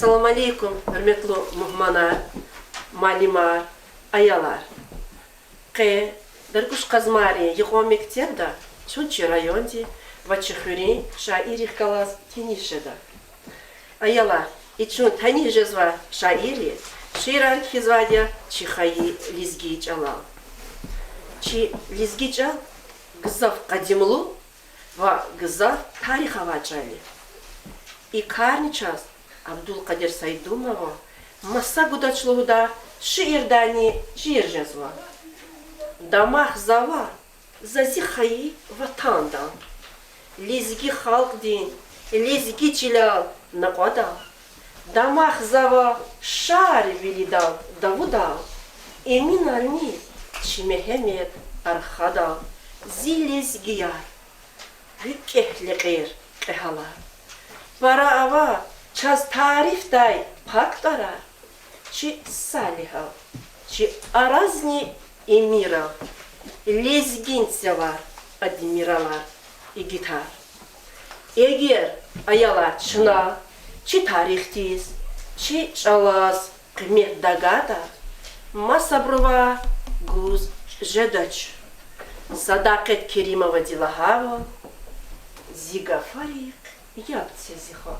Assalamu alaikum, hürmetli muhmanar, malimar, ayalar. Даргуш Казмари, его мектебда, чунчи районде, вачехури, шаирих калас тенишеда. Аяла, и чун тани жезва шаири, ширар хизвадя чихаи лизги чалал. Чи лизги чал, гзав кадимлу, ва гзав тариха вачали. И карни час, Абдул Кадир Сайдумова, масса гудачлуда, шиирдани шиир жезва. Дамах зава, зазихаи ватанда. Лизги халк дин, лизги чилял наквадал. Дамах зава шар велидал, давудал. Эмин альми, чимехемет архадал. Зилизги яр, выкехлекер кехала. Пара ава, час тариф дай пактара. Чи салихал, чи аразни эмирал, лезгинцевар адмиралар и гитар. Эгер аяла чына, чи тарихтиз, чи чалас кымет дагата, масаброва гуз жедач. Садакет Керимова Дилахава, Зигафарик ябце зиха.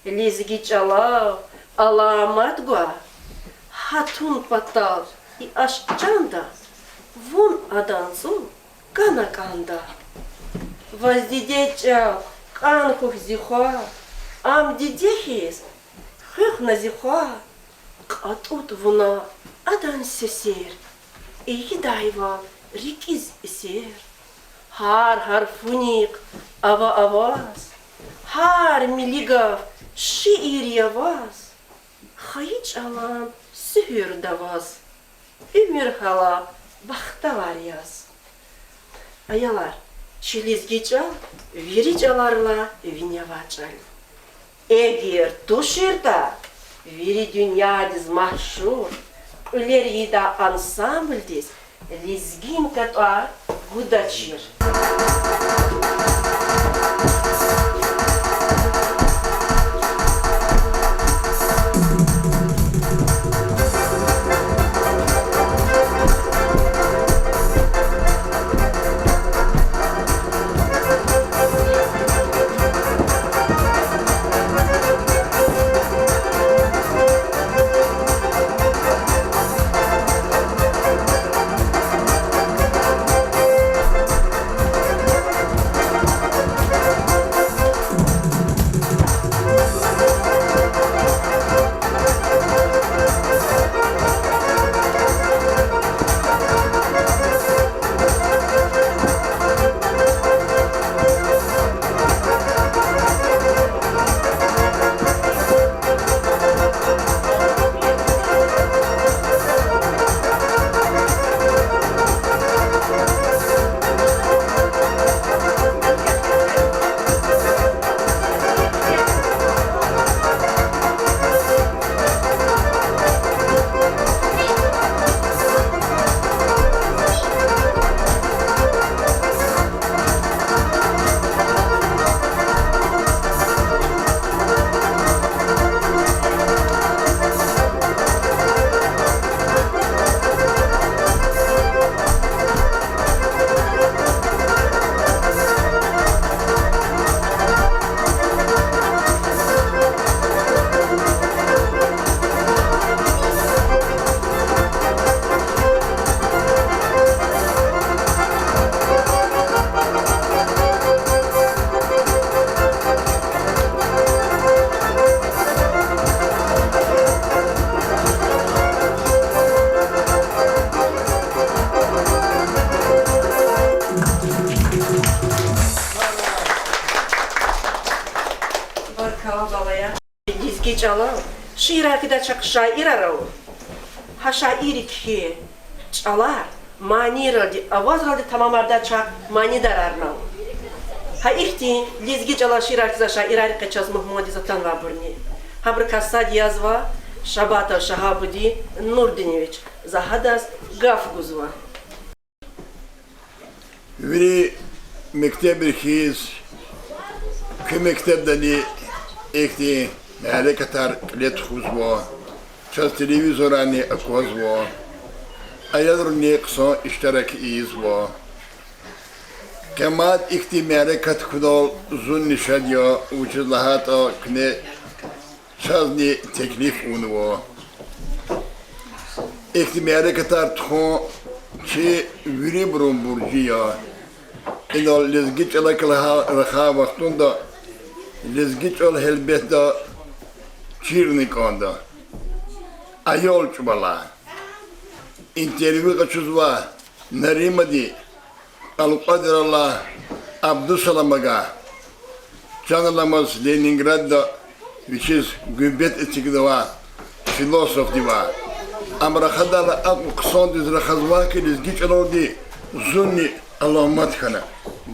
Лезги чалав, аламатгуа, хатун патал, и аж чанда, вон аданцу, канаканда. Воздидечал, канхух зиха, ам дидехис, хых на зиха, катут вуна, адан сесер, и едайва, рикиз сер. Хар фуник, ава аваз, хар милигав, шиир вас, хаич алам, сюр даваз. Ümür hala bakta var yaz. Ayalar, çilizgi çal, viri çalarla vinyava çal. Eğer tuşirda, viri dünya diz mahşur, üleri da ansambl diz, lizgin katar gudaçir. Lizgi çala, şiir da çak şair arao. Ha şairi ki çalar, mani radi, avaz radi tamamarda çak mani dararnao. Ha ihti lizgi çala şiir da şair arka çaz Muhammed Zatan Vaburni. Ha bir kasad yazva Şabata Şahabudi Nurdinoviç zahadas gaf guzva. Veri mektep hiz, ki mektep dani ekti مالكتر قلت خوزوا شاز تلفزيوناني أكوزوا أيضرني قصان اشترك إيزوا كمات اكتمالي كتكدول زن شديا وجزلهاتا كني شازني تكليف اونوا اكتمالي كتار تخون چه ویری برون برجیا اینا لزگیچ علک رخا وقتون دا لزگیچ ال هلبت دا چیر نکان دا ایال چبالا انتروی قچوزوا نریم دی القدر الله عبدالسلام بگا چانلامز لینینگراد دا which is gümbet etik dava filosof diva amra khadala aq qsond iz rakhazwa ke iz giç alodi zunni alamat khana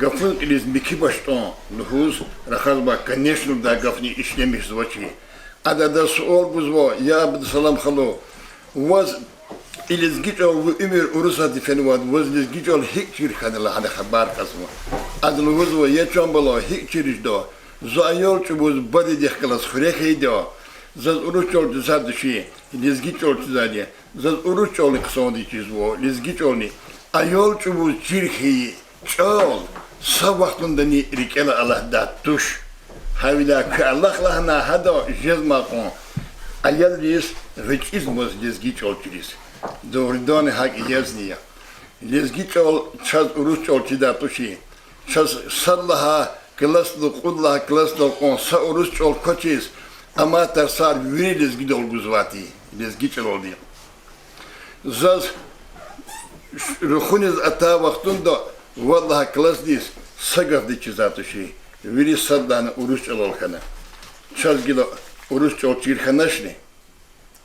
gafun iz miki bashton luhuz rakhazba конечно da gafni işlemiş zvachi adada sual buzvo ya abdsalam khalo was iz giç ol umir urusa difenwad was iz giç ol hikçir khadala hada khabar qasmo adlu buzvo ya chambalo hikçir do زایال چه بود بدی دیخ کلاس خورک هیدا زد اروش چال جسد شی لیزگی چال چیزانی زد اروش چال قصادی چیز و لیزگی چالی ایال چه بود چیرخی چال سب وقتون دنی ریکل الله داتوش هاویلا که الله لحنا هدا جزما کن ایال لیز وچیز موز لیزگی چال چیز دوردان حق یزنیه لیزگی چال چاز اروش چال چی داتوشی چاز سرلها klaslı kudla klaslı konsa urus çol koçis ama tersar viriz gidol guzvati biz giçel oldu zaz ruhuniz ata vaktunda vallahi klasdis sagaf dikizatı şey viri saddan urus çol olkana çazgilo urus çol çirkanaşni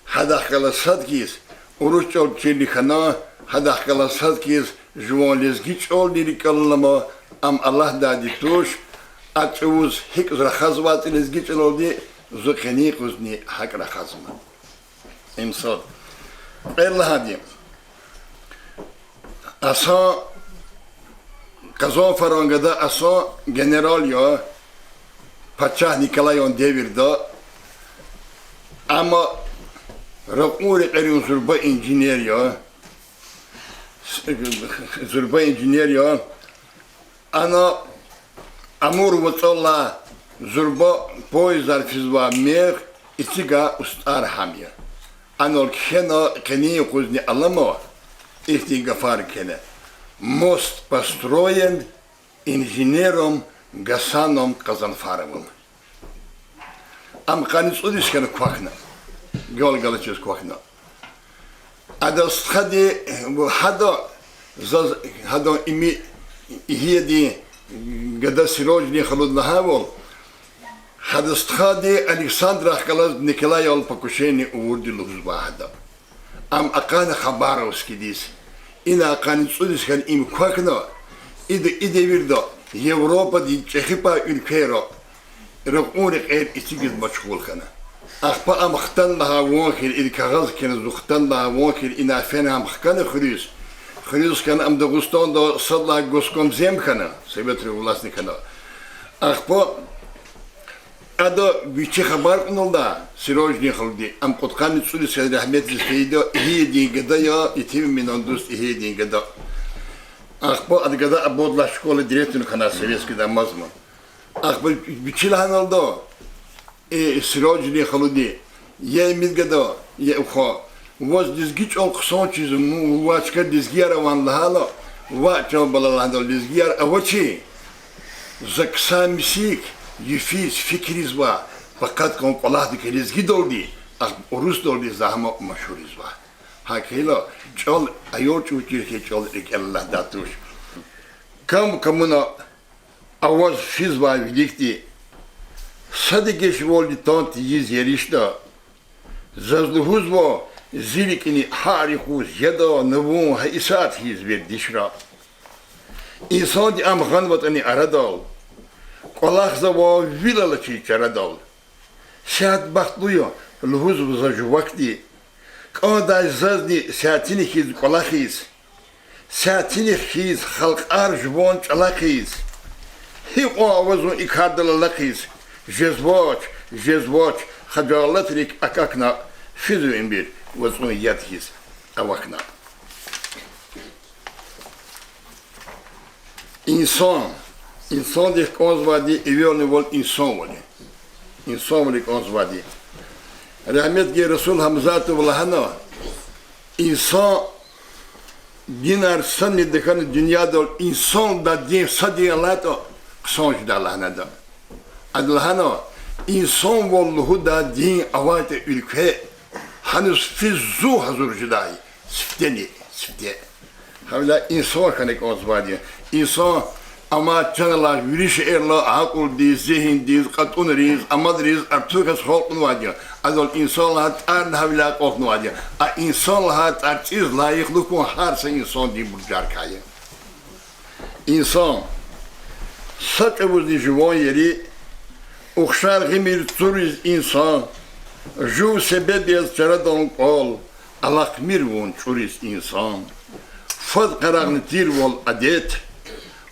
hada kala sadkiz urus çol çirkana hada kala sadkiz juvaliz giç ol dirikallama am Allah dadi tuş أتوز هيك زر خزوات الإزجيج الودي زخني قزني حق رخزمة إمصاد الله هادي أصلا كزون فرانجدا أصلا جنرال يا بتشاه نيكولايون ديفير دا أما رقمور قريون زربا إنجينير يا زربا إنجينير يا أنا Amur vățola zurba poizar fizva mer itiga ustar hamia. Anol kena keni kuzni alamo ihti gafar kene. Most построен инженером Гасаном Казанфаровым. Am kanıt udis kene kwakna. Gol galacız kwakna. Ada schadi hada imi hiyedi قد سيروجني خلود لهاول هذا استخادي ألكسندر خلاص نيكولاي الباكوشيني ووردي لوز واحدة أم أقان خباروس كديس إن أقان تسودس كان إم كوكنا إذا ويردا يوروبا دي تشيخيبا إلكيرو رقونك إير إتيجد مشغول كنا أخبا أم ختن لها وانكر إذا كغاز كان زختن لها وانكر إن أفنها مخكنا خريس خريز كان أم دغستان دا صدلا غسكم زم كنا سبتر ولاسني كنا أخبا أدا بيشي خبر كنولدا سيروجني خلدي أم قد كان تسولي سيد رحمة السيدة هي دي قضايا يتم من أندوس هي دي قضاء أخبا أد قضاء أبود لا شكولة ديريتون كنا سيريس كده مزمن أخبا بيشي لهنولدا سيروجني خلدي يا ميد قضاء يا أخا was dizgiç ol kısan çizim vaçka dizgiyar avan lahala vaçka balalandal dizgiyar avaçi zaksa misik yüfiz fikriz va fakat kon kolahdı ki dizgi doldi orus doldi zahma maşhuriz va hakela çol ayor çuçir ki çol ek Allah datuş kamuna avaz fiz va vidikti sadece şvoldi tanti yiz yerişta zazluhuz va Зиликини харихуз яда навун хаисат хиз вер дишра. Инсан ди амхан ватани арадал. Колах зава вилалачи чарадал. Шат бахтлуя лхуз вазажу вакти. Кадай зазни сатини хиз колахиз. Сатини хиз халк аржвон чалахиз. Хиқо авазун икардала лахиз. Жезвоч خجالت ریک اکاکنا فیزو این بیر وزون یاد هیز اوکنا insan de konzvadi eviyonu vol insan voli. İnsan voli konzvadi. Rahmetli Resul Hamzat-ı Vlahana insan dinar sanni dekani dünyada insan da din sadi Allah'ta kısanç da Allah'na da. Adlahana insan volluhu da din avayta ülke hanız fizzu hazur jidai sifteni sifte. Havla insan kanek konzvadi. İnsan ama çanalar yürüyüş erla akıl diz, zihin diz, katun riz, amad riz, artık halkın vadiya. Adol insanlar tar havla kalkın vadiya. A insanlar tar çiz layıklık o harsa insan diye burcar kayı. İnsan sakıbız di juvan yeri okşar gimir turiz insan ju sebep yaz çaradan kol alak mirvun çuriz insan fad karagni tir vol adet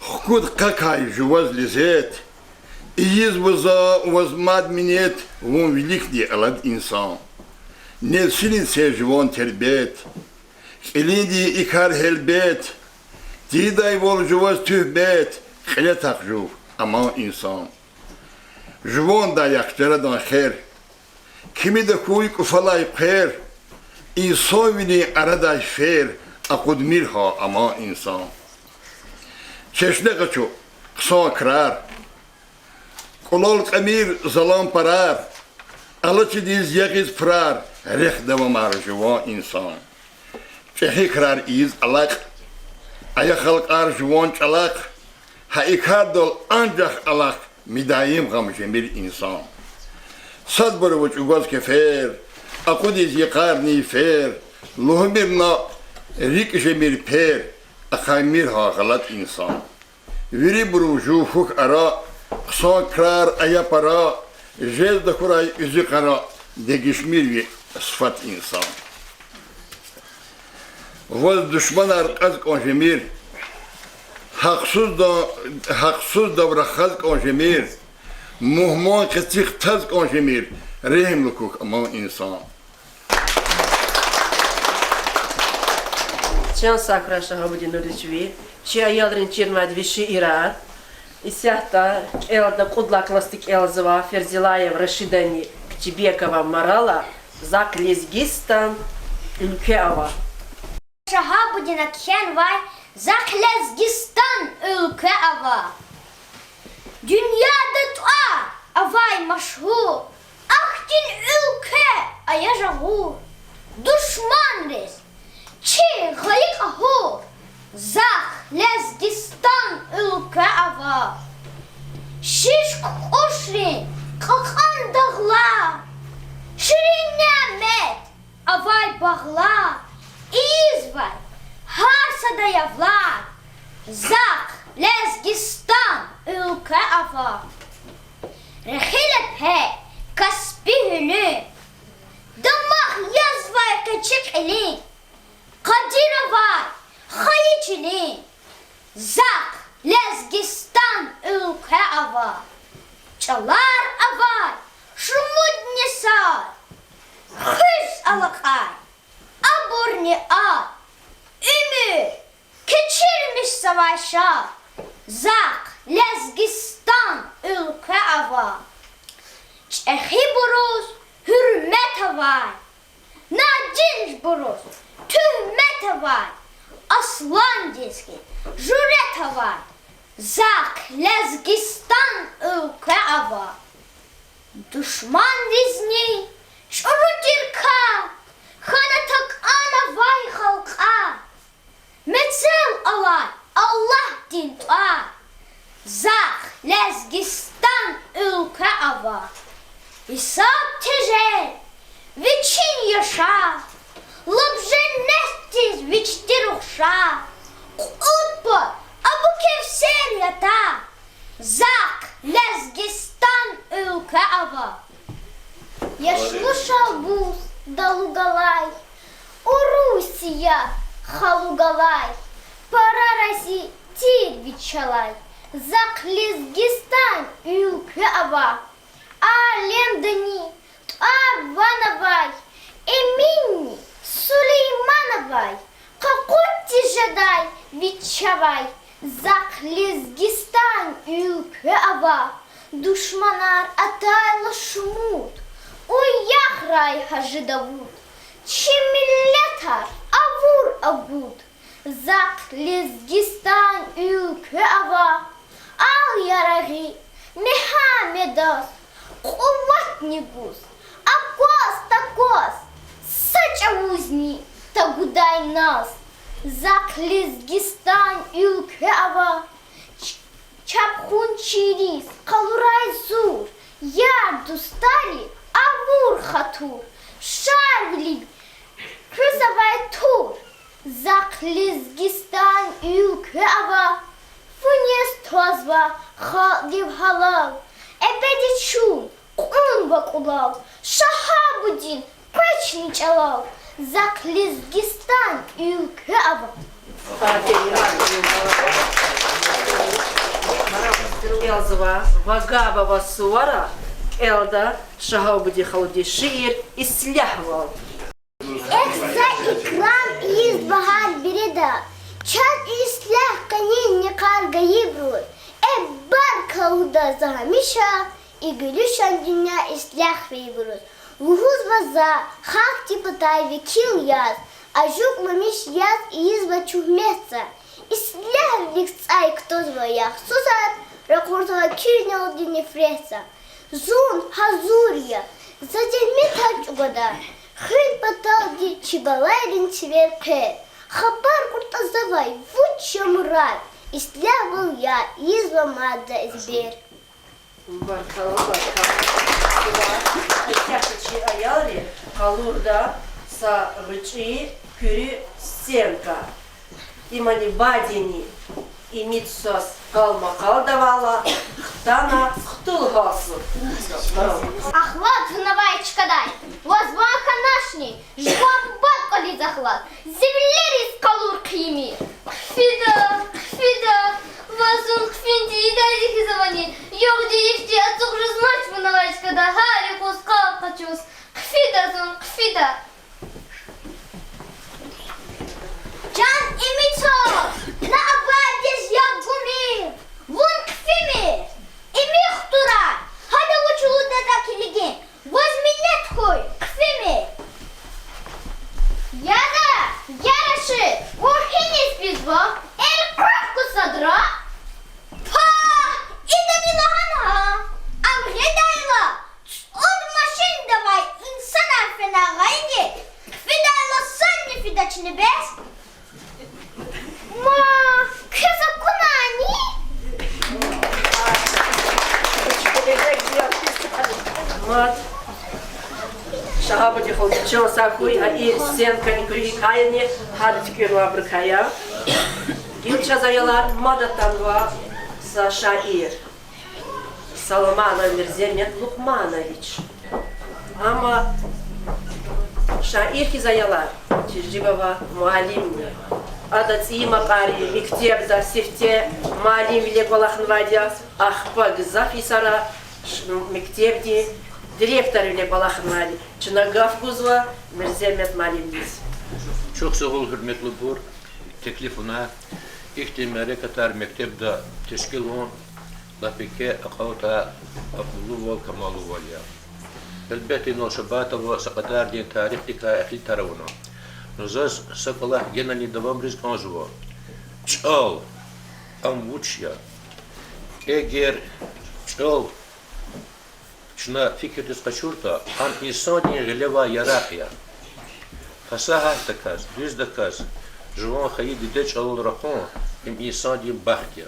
خود قکای جواز لذت ایز وز ماد منیت وون ویلیک دی الاد انسان نفسین سه جوان تربیت خیلی دی اکار هلبت دیدای ول جواز تهبت خیلی تقجو اما انسان جوان دا یکتردان خیر کمی دا کوی کفلای خیر انسان وینی اردای فیر اقود میرها اما انسان چشنه قچو قصان کرار قلال قمیر ظلام پرار علچ دیز یقیز فرار رخ دوامار جوان انسان چهی کرار ایز علاق ایا خلقار جوان چلاق ها اکار دل انجخ علاق میدایم غم جمیر انسان صد برو وچ اگاز که فیر اقو دیز یقار نی فیر لوهمیر نا ریک جمیر پیر اخامیر ها غلط انسان ویری بروجو فوق ارا قصان کرار ایا پرا جز دکورای ازی قرا دگشمیر وی صفت انسان وز دشمن ارقز کنجمیر حقسوز دور خز کنجمیر مهمان کسیخ تز کنجمیر رحم لکوک اما انسان Çan sakraşa habudin ölçüvi, çi ayalrin çirmad vişi irar, isyatta elda kudlaklastik elzava Ferzilayev Raşidani Ktibekova Marala, Zak Lezgistan ülke ava. Habudin akhen vay, Zak Lezgistan ülke ava. Dünyada tua avay maşhur, Akdin ülke ayajagur, düşman rez. Çi gayik ahur, Zak Lezgistan ülke ava. Şiş kuşrin, kalkan dağlar, Şirin nimet, avay bağlar, İyiz var, harsa da yavlar, Zak Lezgistan ülke ava. Rehilep he, kasbi hünü, Damak yaz var kaçık elin, Kadira var, Hayiçili, Zak Lezgistan ülke ava. Çalar avay, Şumudni sar, Hüs alakay, Aburni at, Ümür, Keçirmiş savaşa, Zak Lezgistan ülke ava. Çehi buruz, hürmet avay, Nacinç buruz, Tühmet var, aslan dizgin, jüret var, Zak Lezgistan ülke ava. Düşman dizni, şurutirka, Hanatak ana vay halka, Metel alay, Allah din tua, Zak Lezgistan ülke ava. İsab tejel, Viçin yaşa, Лобженестіз вічти руша, Утпо, або кевсер ята, Зак Lezgistan ülke ava. Yaşlı şalbuz dalgalay, У Русия халугалай, Парараси тир вичалай, Зак Lezgistan ülke ава. Алем дани, Арвановой, Эминни, Сулеймановой, Какутти жадай, Вичавай, Заклизгистан ülke ava, Душманар атайла шумут, Уяхрай хажидавут, Чимиллетар авур агуд, Заклизгистан ülke ava, Al yaraги, Мехамедас, Куват негус, Акос такос, Сачаузни, Тагудай нас, Заклизгистан ülke ava, Чапхун чирис, Калурай зур, Ярду стари, Авур хатур, Шарвли, Крысовай тур, Заклизгистан ülke ava, Фунес тозва, Халдив халал, Эбеди чун, Кун бакулал, Шахабудин, Печни чалал, Заклизгистан ülke ava. Элзова, Вагабова Суара, Элда, Шахабуди Халуди Шиир, Исляхвал. Экса икрам из багар биреда, Чат ислях канин не карга ибрут, Эббар кауда замиша, И гülüşen dünya ислях вибрут. Вугуз база, хак типа тай векил яз, А жук мамиш яз и изба чухмеца. Ислях викцай кто звоях сузар, Ракуртова кирня одине фреса. Зун хазурья, Задельми тач угада, Хын паталди чибалайрин чеверке. Хабар куртазавай, вучем рад, Ислях был я, изба мадда избер. Баркала, Тяхачи аяли, Калурда, Са рычи, Кюри стенка. Имани бадини, и митсос калма давала, Хтана хтулгасу. Ахват гнавай чкадай, Возваха нашни, Жвак баткали захват, Землери скалур кимир. Кфида, Вазун кфинди и дайдихи завани, Йогди ифти, Ацук же знать вынавай чкада, Хари кускал качус, Кфида зун, кфида. Can imitor, na abadis yagumir, vun kfimir, imihtura, hadi uçulu dadakiligi, возьминет хуй, кфимир. Яда, яраши, вухини спизбо, эль кровку садра. Па, ида милохана, амгедайла, от машин давай, инсан арфена гайни, кфидайла санни фидач небес. Ма, кыза кунани? Вот. Шахабуди Халуди чо сакуй, а и стенка и кюри каяни, Хадичкиру абрыкая. Илча заялар Мадатанва са Шаир. Саломана Мирземет Лукманович. Ама Шаирки заялар, Чижибова Муалимни. Адати Макари, Миктебда, Сифте, Малим Вилеколахнвадя, Ахпаг Зафисара, Миктебди, Директор Вилеколахнвади, Чинагав Гузва, Мирземет Малимдис. Çok sağ ol hürmetli bur. Teklifuna ihtimali katar mektepte teşkil on lapike akauta akulu vol kamalu vol ya. Elbette no şabata ve sakadar din tarihtika ahli tarawno. Nuzaz sakala genani devam risk anjuva. Çal amvuçya. Eğer çal şuna fikir diskaçurta an insani geleva yarakya. Fasaha takaz, düz dakaz. Jwan xayid deç alul rakon im insani bahtiya.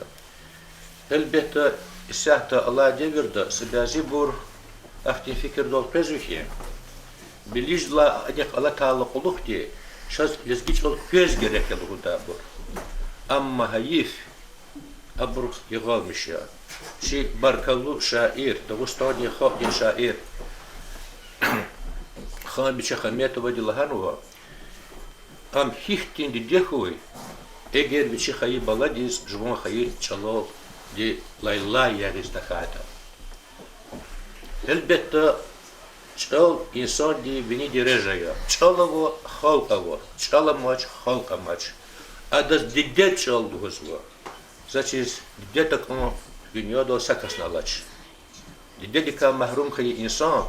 Elbette isahta Allah devirde sibazi bur ahti fikir dol prezuhiye. Bilijla adik Allah Teala kuluk diye şaz lezgiç ol göz gerekli huda bur. Amma hayif abruk yığalmış ya. Şey barkalu şair, Dağustani xalqi şair. Xan biçe Xametova Dilahanova. Am hihtin di dehuy. Eğer biçe xayi baladis, jvan xayi çalal di layla yaristahata. Elbette Чал инсан ди вини ди режая. Чалово халкаво. Чаламач халкамач. А да дидде чал дугузво. Значит, дидде таком dünyada sakasnalaç. Didde dika mahrum kayı insan,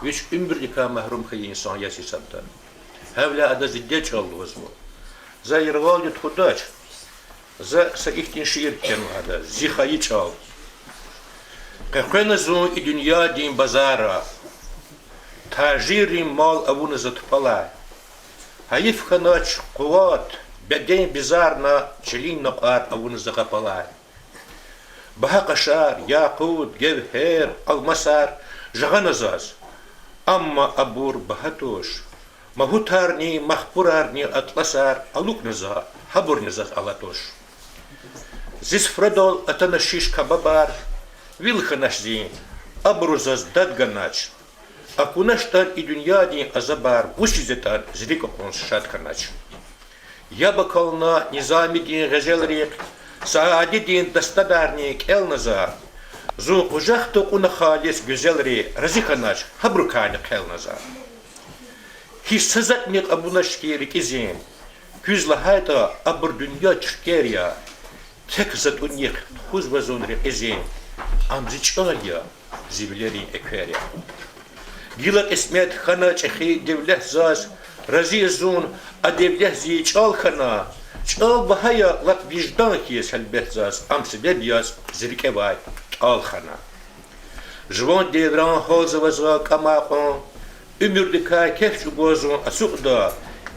üç ömür dika mahrum kayı insan yaşasamda. Hevla ada didde çaldığız bu. Za yırgal yut kudaç. Za ihtin şiir kenada. Zihayı çal. Kakena zon i dünya din bazara. Tajirin mal avunu zatpalay. Hayif kanaç kuvat. Beden bizarna çelin naqat avunu zakapalay. Baha kaşar, yakut, gevher, almasar, jaganazaz. Amma abur bahatoş. Mahutarni, mahpurarni atlasar, aluknaza, haburnazaz alatoş. Zis fredol atanashish kababar, vilkhanashzin, abruzaz dadganaç. Akunashtan i dünyadin azabar, busizetan zrikokons şatkanaç. Yabakalna nizamidin gazelrik, Saadidin dastadarnik elnazar. Zun ujahtu kuna khalis güzelri razikanaç habrukanik elnazar. Hissazatnik abunashkirik izin. Küzla hayta abur dünya çirkeriya. Tek zatunik huz vazunri izin. Amziç alya zivlerin ekveriya. Gilak esmet khana çehi devleh zaz. Razi zun adevleh zi çal khana. Çal bahaya lak vicdan kiyes elbet zaz, am sebeb yaz zirke vay çal khana. Jvan devran hoza vaza kamakon, ümürdika kefçu bozun asukda,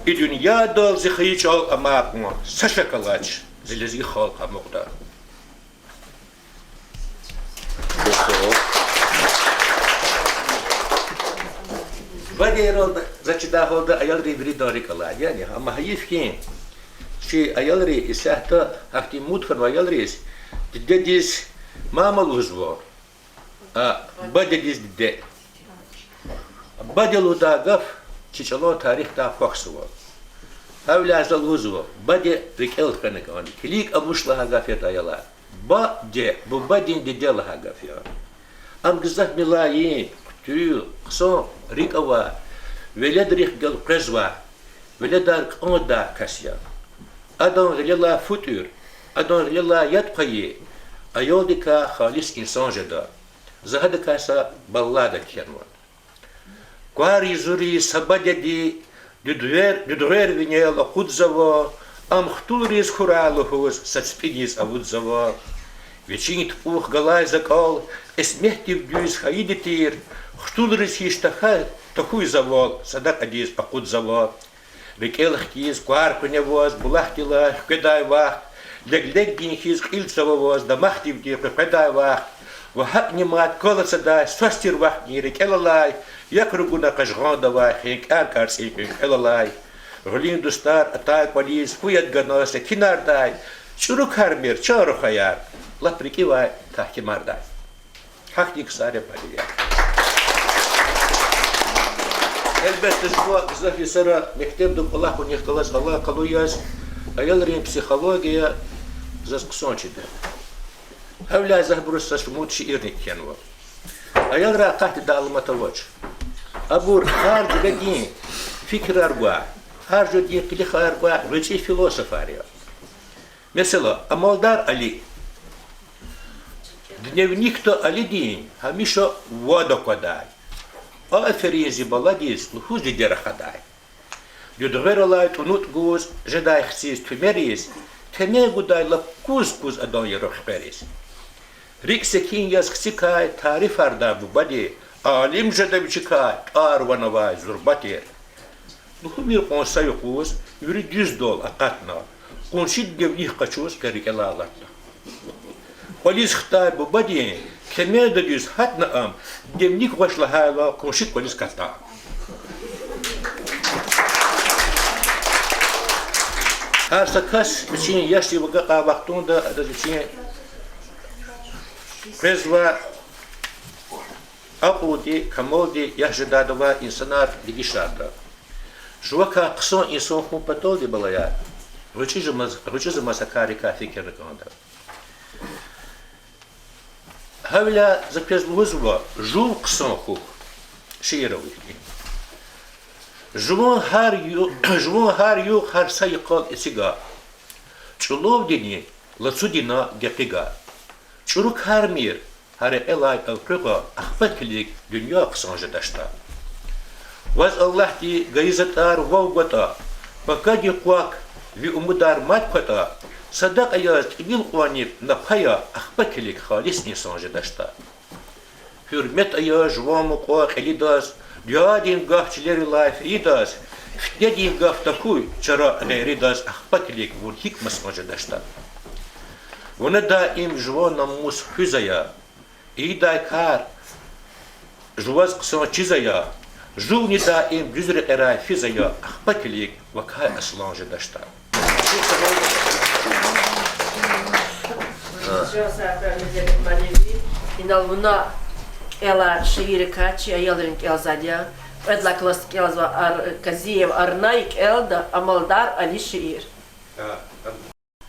i dünya dal zikhi çal amakon, saşakalaç zilezi halka muqda. Vadeyral zaçida holda ayal rivri darikala, yani ama hayif ki Şi ayalri isahta hakti mutfan ayalris dediz mamaluzvo badediz de badelu da gaf çiçalo tarih da faksvo havla zaluzvo bade rikel kanakan kilik amuşla gafet ayala ba de bu badin de del gafya am gizah milayi tü qso rikava veledrih gal qazwa veledar qanda kasya Adon gilala futur, adon gilala yatqayi, ayodika khalis insan jada. Zahadika sa ballada kenwa. Kwari zuri sabadedi düdrer vinyel akudzava, am khturis khuraluhus satspidis avudzava. Vechinit puh galay zakal, esmehtiv düz hayiditir, khturis hishtaha tahuy zaval, sadak adis akudzava. Бекелых киз, кваркуня воз, булахтила, кедай вах, лег гинхиз, хильцева воз, дамахтив ди, кедай вах, вахак немат, колоца дай, свастир вах гири, келалай, якругуна кашган давай, хинк аркарси, келалай, гулин дустар, атай квализ, хуят ганоса, кинар дай, чуру кармир, чару хаяр, лаприкивай, тахкимар дай. Хахник саре пария. Elbette şu kızlar sonra mektepte Allah bunu yıkılas Allah kalıyız. Ayarların psikolojiya zaskısonçide. Havla zahburus smut şiirnik yanwa. Ayarra qahti dağılmata vaç. Abur harcı din fikir arba. Harcı din kili arba rıcı filosof arıyor. Mesela Amaldar Ali Dnevnikto Ali din hamisha voda koday. Aferin zibaladis, luhuz de rahaday. Dudverolay tunut guz, jeday xsiz tümeris, temel guday la kuz adan yeroxperis. Riksekin yaz xsikay tarif arda bu badi, alim jedavichikay, arvanavay zurbatir. Luhumir konsay kuz, yuri düz dol akatna, konşid devlih kaçuz kerikela alatna. Polis xtay bu badi, Kemel de düz hatna am, demlik başla hala konşit polis katta. Her sakas için yaşlı vaga vaktunda da için prezva akudi kamodi yaşadadava insanlar digişarda. Şuvaka kısa insan humpatoldi balaya. Rıçızı masakarika fikirli kanda. Havla zapezluzva jul qson khu şiir oluştu. Jumon her yu her sayıkal isiga. Çulov dini, lasudina gekiga. Çuruk her mir, her elay avkıga, ahbetkilik dünya kısancı daşta. Vaz Allah di gayzatar vavgata, bakadi kuak vi umudar matpata, sadak ayaz ibil kuanip napaya ahbetkilik halis nisancı daşta. Hürmet ayaz juvamu kuak elidas, Diyadin gahçileri layf idas, fitnedin gahtakuy, çara gayridas ahbetkilik vurhik masmacı daşta. Ona daim juva namus hüzaya, iday kar, juvaz kısa çizaya, juvni daim düzre eray fizaya, ahbetkilik vakay aslancı daşta. Şu sefer Mezemit Malevi, inal buna ela şiiri kaçı ayalırın kelzadya, edla klasik kelza Kaziyev Arnaik elda amaldar Ali şiir.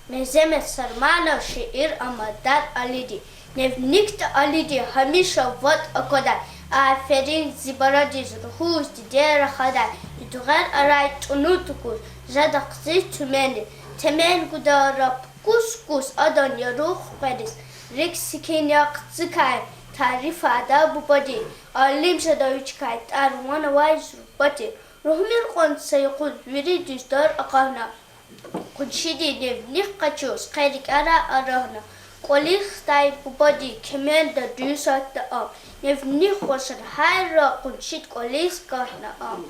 Меземет сармана шиир амадар алиди. Невникт алиди хамиша вот акодай. Аферин зибарадиз рухуз дидера хадай. Дидугар арай тунутукус. Жадақзи тумени. Темен гударап кус адан ярух қадис. Риксикин яқцикай. Тариф ада бубади. Алим шадавичкай. Тарвана вайз рубати. Рухмир қон сайқуд виридис дар ақавна. Куншиди невних качус, кайрик ара арахна. Колих тай бубади кеменда дюсатта ам. Невних хошар хайра куншид колих кахна ам.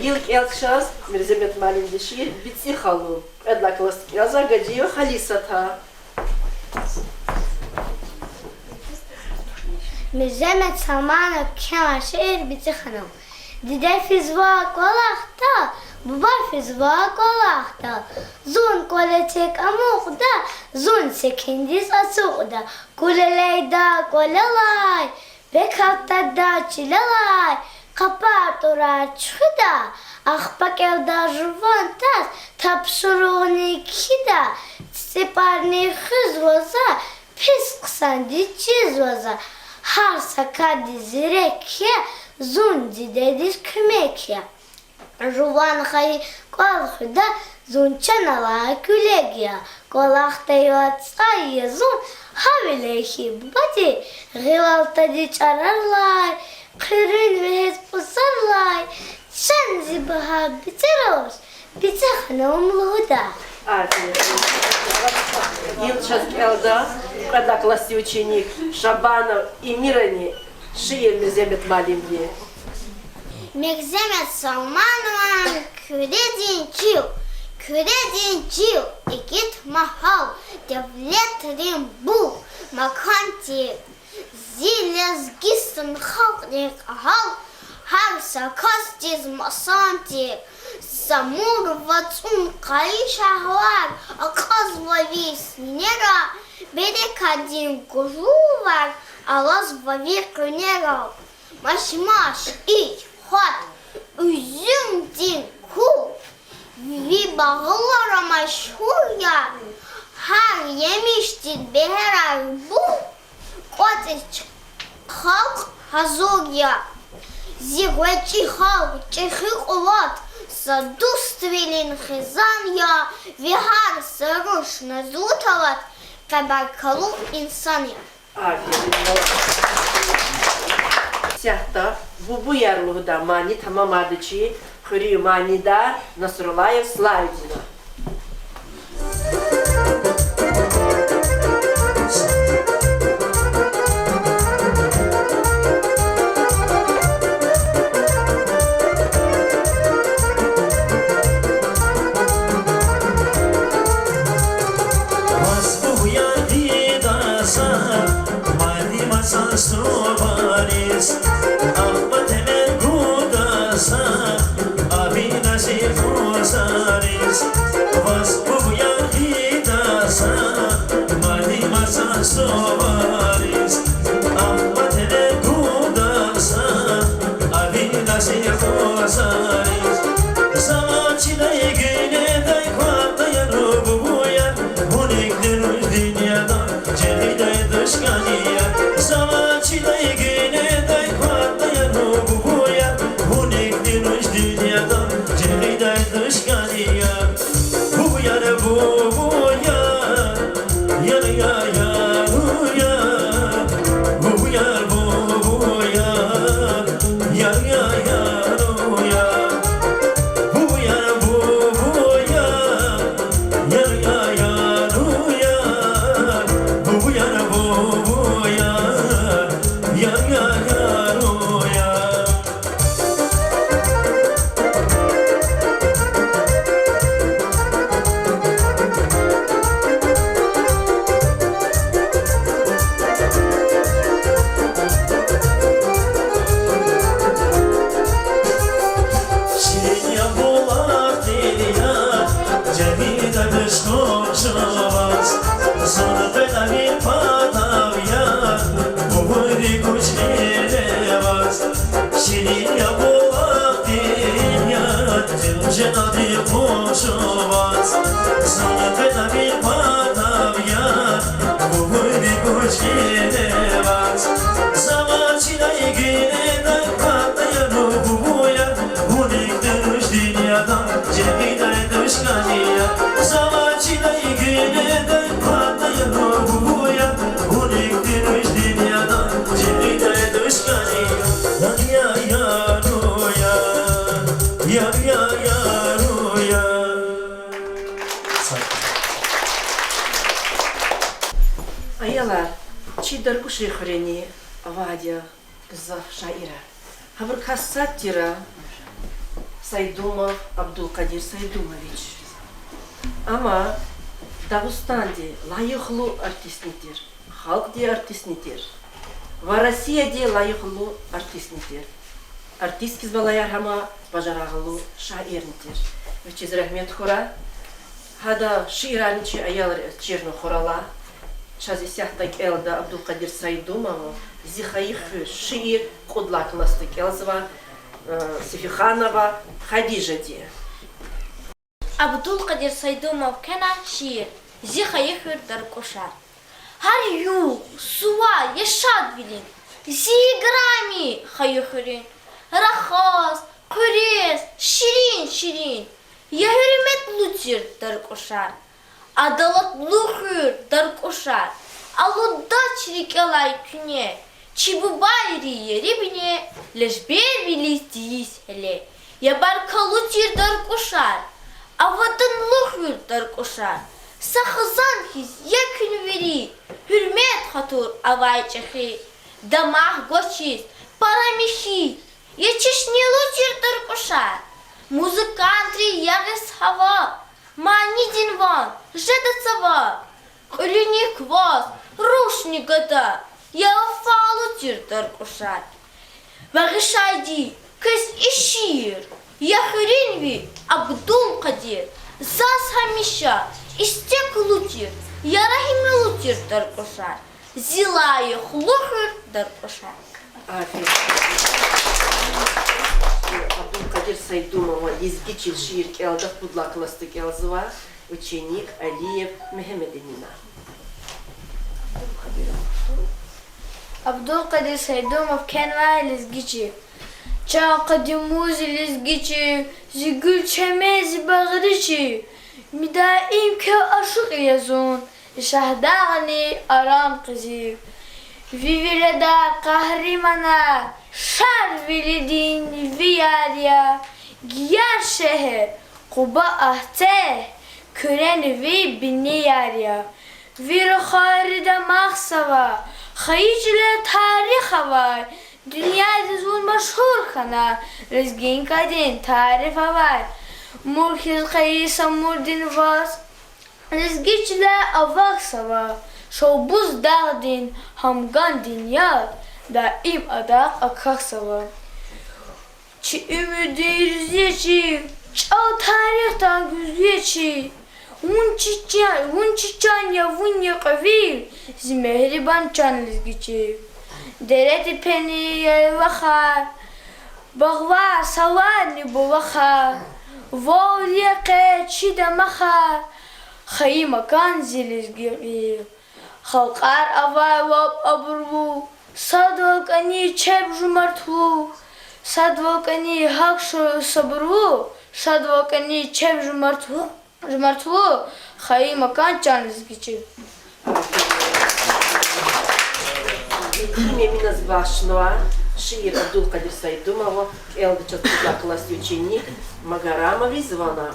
Yılk elçaz Mezemit Malevi şiir bitsi halu. Edla klasik kelza Gajiyev Halisata. Меземет самана кема шиир битиханам. Диде физва колахта, буба физва колахта. Зун колетек амухда, зун секиндис асухда. Кулелейда колелай, бекалтада чилелай. Капатура чхуда, ахпакелда жувантас, тапшуруни кида. Сепарни хызвоза, писксанди чизвоза. Har sakadi zirekya, zundi dedis kümekya. Ruvan khay kolhuda, zunçanala külegya. Kolakta yotsay zun, havilehi badi. Gilalta di çararlay, kırın ve hespusarlay. Şen zibaha bitiros, bitahna umluda. Илчас Элда, когда классный ученик Шабанов и Мирани, шиир Меземит Мalevi. Меземет салмануан küredin çil, ikit mahal, devletrin bu, makanti, zilez gistun halknik ahal, har sarkastiz masanti, Самур вацун кайшахвар, аказва виснера, берекадин кожувар, алаз вавиркунера. Машмаш ич хат, üzüm din ku, vibağlara maşhurya, har yemiştin beherar bu, kotiç halk hazurya, zigveçi halk çekik ovat, Садуствилин хизанья, вихар саруш назутават, кабаркалу инсания. Сяхта, бубу ярлугда мани тамамадычи, хыри манида Насрулаев Славидина. Dünyada Ayalar, çi darkuşi xıreni avadya kızı şaira. Haber kassatira Saydumov Abdulkadir Saydumoviç. Ama Dağıstan'da layıklı artistnidir, halk diye artistnidir. Ve Rusya'da layıklı artistnidir. Artist kizbalayar ama bacarağılı şairnidir. Ve çiz rahmet xora. Hada şiiraniçi ayalar çirno xorala. Шазисяхтак элда Абдулкадир Сайдумова, Зихаихы шиир кудлакластык элзва Сифиханова Хадижади. Abdulkadir Saydumov kana şiir. Zihayıhır darkoşar. Har yu, suva, yaşad bilin. Zigrami hayıhırın. Rahaz, kuriz, şirin şirin. Ya hürmet lutir darkoşar. Adalat luhur darkoşar. Aludda çirikalay küne. Çibu bayri yeri bine. Leşber bilis diyiz hele. Ya barkalutir darkoşar. Avadın luhur darkoşar. Sahızan his yakın veri. Hürmet hatur avay çehi. Damah goçiz. Paramişi. Yetişni lutir darkoşar. Muzыкантри ягес hava. Мани динван, жедацава, Ölüni kvas, ruşni gada, ya falı tirtar kuşar. Vagışaydi, kız işir, ya hırinvi, Abdulkadir, zas hamişa, isteklu tir, ya rahimlu tirtar kuşar. Zilayı huluhur dar kuşar. Aferin. Абдулкадир Сайдумова, изгичил шиир келда кудлакласты келзва, ученик Алиев Мехмединина. Abdulkadir Saydumov kenva lizgici. Çağ kadimuz lizgici, zigül çemez bağırıcı. Midaim ke aşık yazun, şahdağını aram kızı. Vivireda kahrimana, şar vilidin viyarya. Giyar şehir, kuba ahte, küren vi bini yarya. Vir kharida maqsava, khayijle tarih var. Dünyada zul meşhur kana, rezgin kadin tarif var. Murkiz kayisa murdin vas, rezgiçle avak sava. Şobuz dağdin, hamgan dünya, daim adak akak sava. Çi ümidi rüzyeçi, çal tarihtan güzyeçi. Вунчичан я вунья кавил, змехрибан чан лизгичи. Дерети пени ваха, багва савани буваха, волья кечида маха, хаимакан зилизгири. Халкар авай вап абурву, садвакани чеп жумартву, садвакани хакшу сабурву, садвакани чеп жумартву. Жмартву, хай макан чанлизгичи. Имя Миназбашного, шиир Абдулкадир Сайдумова, элда кудлакласты ученик Магарамова Звана.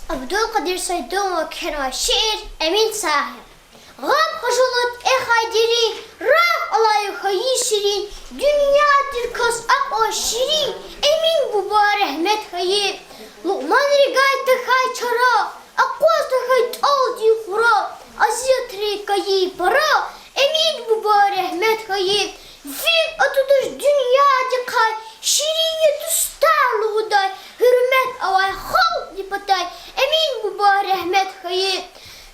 Abdulkadir Saydumov kenva şiir Emin Sahip. Gam hoşulut ehadiri, raf alayı hayi şirin, dünyadır kas ak o şirin, emin bu rahmet hayi. Luqman rigay tıkay çara, akwas tıkay taldi khura, aziyat rikayi para, emin bu rahmet hayi. Fil atıdış dünyadır kay, şirinye düstarlı day, hürmet avay halk dipatay, emin bu rahmet hayi.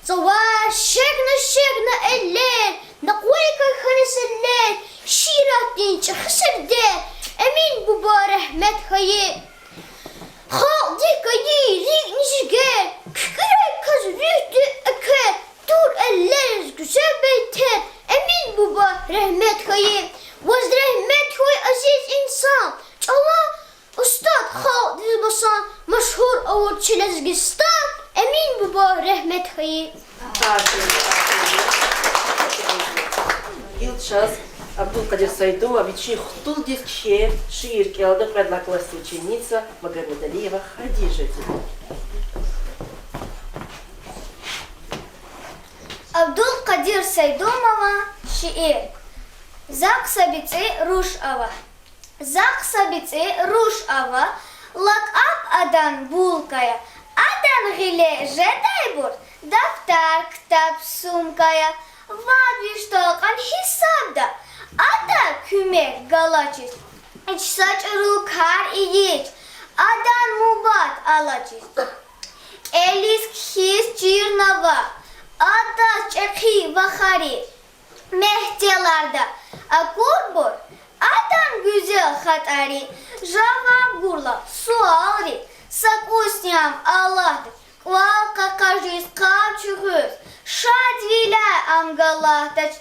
Zawar şegna eller, naqwayka khaniseller, şiratin çahserde, emin bu rahmet hayi. Haldi kayi rig nişge, kükürek güzel beyter. Emin baba rahmet hayı. Vaz rahmet hoy aziz insan. Çala ustad halk dizbasan. Meşhur avut çilezgistan. Emin baba rahmet hayı. Сейчас Абдул-Кадир Сайдумович хтул дискхе шиир келды предлагалась ученица Магомедалиева Хадижа. Абдул-Кадир Сайдумова şiir. Zak sabitse ruş ava. Zak sabitse ruş ava. Lak ap adan bulkaya. Adan gile jeday bur. Daftar kitap sumkaya. Vadviş tolkan hesabda. Ada küme galaçis. İç saç rukar iyiç. Adan mubat alaçis. Elis his çirnava. Ada çekhi vakhari. Mehcelarda. Akurbur. Adan güzel hatari. Java gurla sualri. Sakusyam Allah'tır. Kval kakajis kapçuhuz. Şadvila amgalahtaç.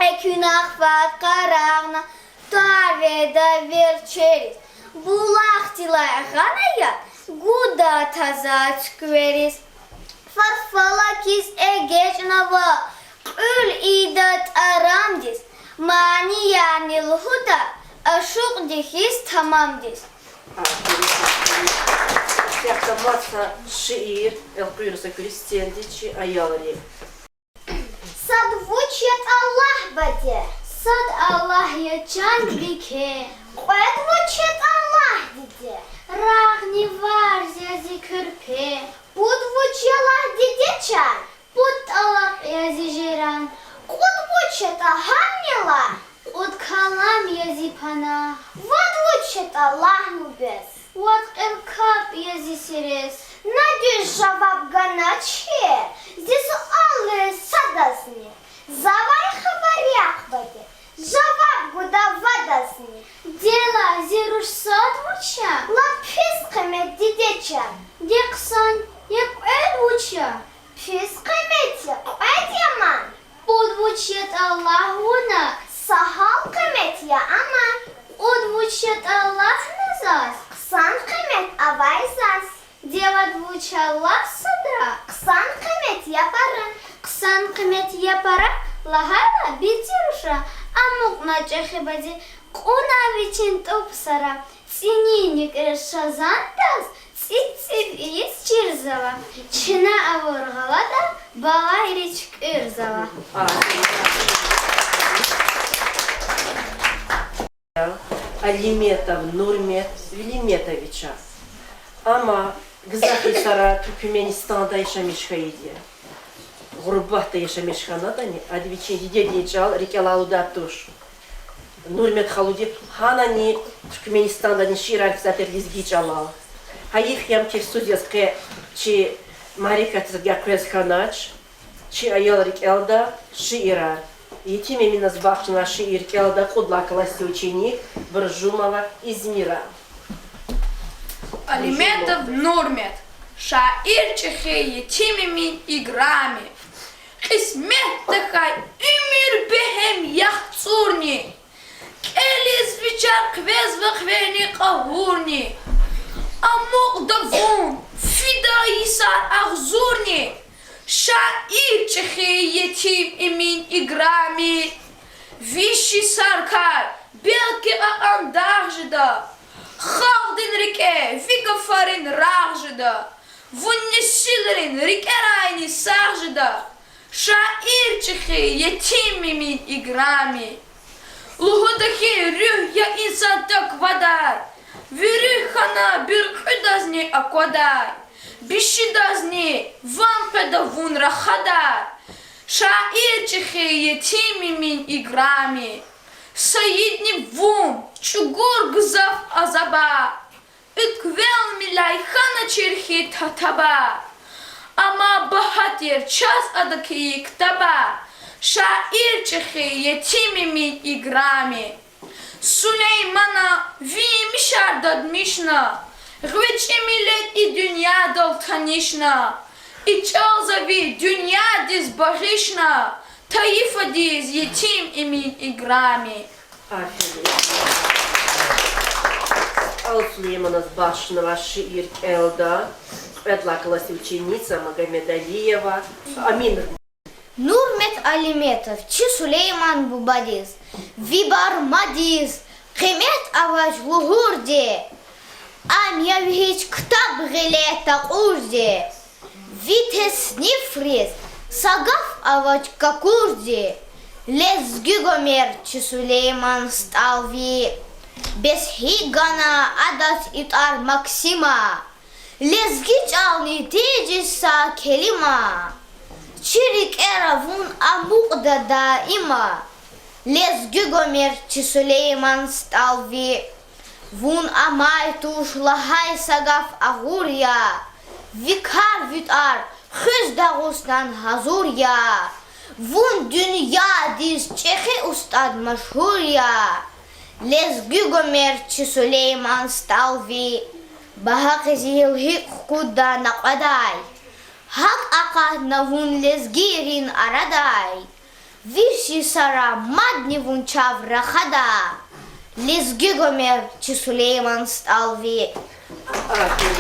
Ekünah vat karağına. Tarveda verçeriz. Bulahtila ganaya. Guda taza çıkveriz. Farfalakis egeçnava. Ül idat aramdis. Mani yani lhuda. Aşuk dihis tamamdis. Яхтаматса шиир, элкуирса крестендичи аялари. Sad vuçet Allah bade. Sad Allah yaçan dike. Qet vuçet Allah dide. Rağni var yazi kırpe. Bud vuçyalah dide çan. Bud Allah yazi jiran. Kud vuçet ahamnila. Kud kalam yazi pana. Vad vuçet Allah mubes. Vad elkap yazi sires. Надюш жаваб ганаче. Здесь аллы садасни. Завай хабарях баде. Жаваб гуда вадасни. Дела зируш садвуча. Лапис кемет дидеча. Дексан як элвуча. Пис кеметя эдяман. Подвучет Аллахуна. Сахал кеметя аман. Подвучет Аллах назас. Ксан кемет авайзас. Делать вучаллах садра. Ксан кемет япара. Ксан кемет япара. Лагара битируша. Амук начехебади. Куна вичин топсара. Цининик решазантас. Цицив из чирзава. Чина авургалада. Балайричк ирзава. Алиметов Нурмет Велиметовича. Ama Gızakhisara Türkmenistan'da yaşamış haydi. Gurbahta yaşamış kanadani. Adviçin dedi çal rikalaluda tuş. Nurmet Haludi hanani Türkmenistan'da şiir zaterlizgi çalal. Hayih yam ki studiyasque çi Marika tzgakvez kanaç çi ayal rikalda şiira. Етим именно сбавчена шиир келда кудла классе ученик Бржумова Измира. Алиметов Нурмет, шаир чехе етимими играми. Кисмет такай имир бехем яхцурни. Келис вичар квез вахвени кахурни. Амук давун фида исар ахзурни. Шаир чехе етим имин играми. Виши саркар белки андахжда. Халдин реке, вигафарин рахжда, вуннесилрин рекерайни саржда, шаирчихи етимими играми. Лугудахи рюх я инсантак вадай, вирюхана бирхудазни аквадай, бишидазни вампеда вун рахадай, шаирчихи етимими играми. Саидни вум, чугур гзав азаба, иквел милайхана черхи татаба, ама бахатир час адаки ктаба, шаир чехи етимими играми. Сулеймана вимишар дадмишна, гвечи милет и дунья долтанишна, и чалзави дунья дизбаришна, Taifa diz yetim emin igrami. Aferin. Ал Сулеймана с Башнова шиир Элда, предлагалась ученица Магомеда Алиева. Амин. Нурмет Алиметов, Чи Сулейман Бубадиз, Вибар Мадиз, Кемет Аваж Лугурди, Амьявич Ктаб Гилета Урди, Витес Нифриз, Сагав Аваж Какурди, Лес Гюгомер Чи Сулейман Сталви, Бесхигана Адас Итар Максима, Лес Гичални Тиджиса Келима, Чирик era vun amukda daima, Les Gugomir Чи Сулейман Сталви, Vun amay tush lahai sagaf agurya, Vikar vitar Hüz dağustan hazurya, Vun dünya diz çehi ustad maşhurya, Les Gugomir Чи Сулейман Сталви, Bahak zilhik kuda naqaday, Hak akad na vun lezgirin araday, Vişi sara madni vun çavra khada, Lezgi gomer Чи Сулейман Сталви. Aferin.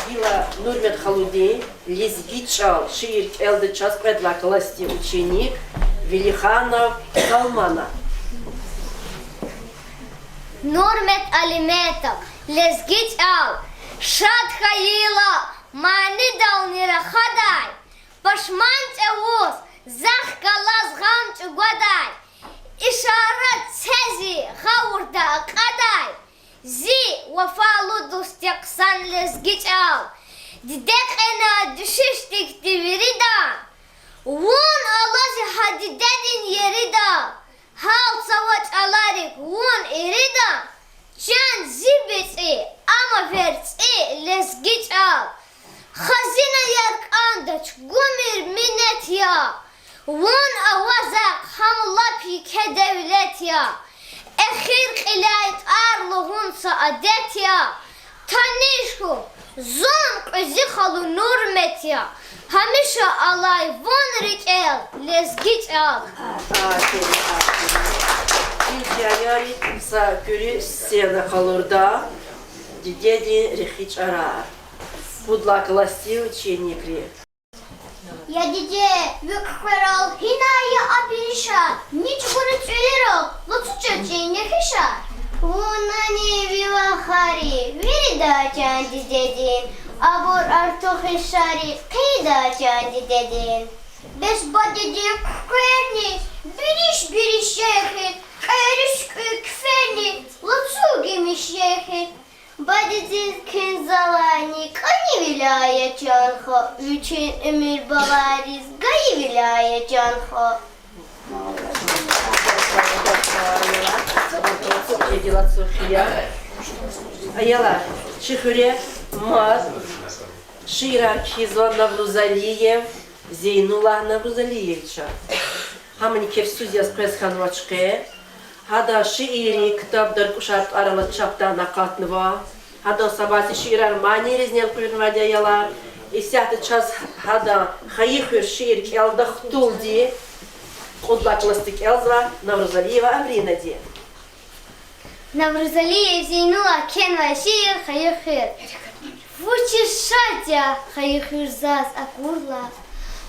Била Нурмет Халуди, Лезги чал, шиир Элда час предлагалась ученик Велиханов Салмана. Нурмет Алиметов, Лезгич Ал, Шат Хаила, Мани Далнира Хадай, Пашманч Авуз, Зах Калас Гамч Угадай, Ишарат Цези Хаурда Кадай, Зи Вафалу Дустяксан Лезгич Ал, Дидек Ена Düşüştik Diviridan, Вун Алази Hadidedin Yeridan, Hal Savaç Alarik Vun Iridan, Can Zibit'i ama vert'i Lezgich Al, Hazina yark andaç gumir minnet ya, Vun avazak hamlapi ke devlet ya, Ehir ilayt arluhun saadet ya, Tanişku zon kızı halu nurmet ya, Hamişa alay vun rik el Lezgich Al. Aferin. Яри са күрі сена қалурда, деден рехич арар. Будлакаласти ученикри. Я диде выкхверал хиная апириша, Нич горыч элерал, луцуча чейне хиша. Вунани вивахари, вирида чанди дедин, Абор артухишари, кида чанди дедин. Без бадиди кверни, бириш шехит, Eriş küfeni, lütfu giymiş şehir. Badidin kenzalani, kani vilayet canho. Üçün ömür balariz, gayi vilayet canho. Edila Sofia. Аяла, Шихуре, Маз, Шира Хизон Наврузалиев, Зейнула Наврузалиевича. Хамани кефсузия спресхан вачке. Hada şiiri kitaplar kuşat aralık çapta nakatnıva. Hada sabahsi şiirar mani riznel kuyurma diyalar. İsyatı çaz hada hayıhır şiir kelda xtul diye. Kudlaklastik elzva Navruzaliyeva Amrina diye. Наврузалиев Зейнула Кенва Шиир Хайыхыр. Вучи Шатя Хайыхыр Заз Акурла.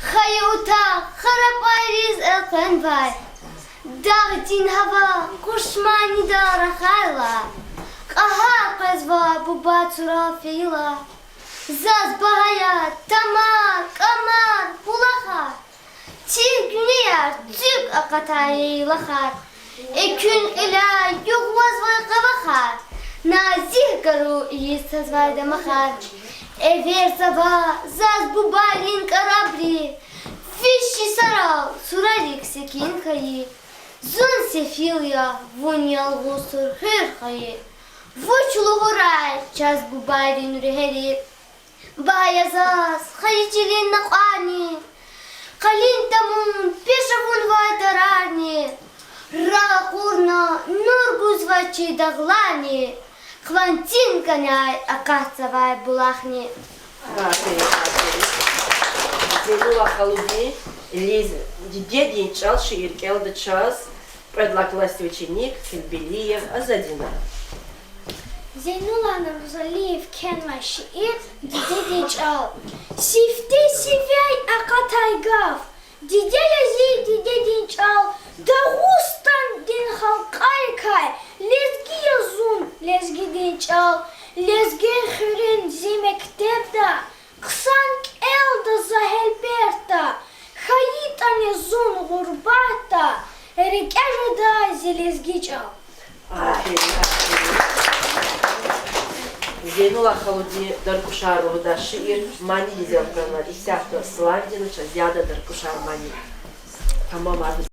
Хайута Харапайриз Элкенвай. Дагдин Хава Кушмани Дара Хайла. Каха Казва Буба Цурафила. Заз Багая Тамар Камар Пулаха. Тир Güneyar Türk Akatayı Lahar. Ekün ila yugvaz vay kabakar. Nazih garu iyi sazvay demakar. Ever sabah zaz bu balin karabri. Fişi sara surarik sekin kayı. Zun sefilya vun yalgusur hır kayı. Vuçlu huray çaz bu balin reheri. Bayazaz kayıcılin nakani. Kalin tamun peşavun vay darani. Ракурна, нургузвачи даглани, Хвантин коняй, акацавай булахни. Зейнула Халуди, Лиз дедин чал шиир келды час, предлаглась ученик Филбелиев Азадина. Зейнулла Нурзалиев кенва шиир дидедин чал. Сифте сивяй акатайгав. Диделя зи дидедин чал. Дагустан дин халкайкай. Лезги язун лезги дин чал. Лезги хюрин зи мектепта. Ксанк элда захелберта. Хаитане зун гурбата. Рекежда зи лезги чал. Зейнула Халуди Даркушару да шиир мани дизел прана десятка Славдиныча зяда Даркушар мани. Tamam abi.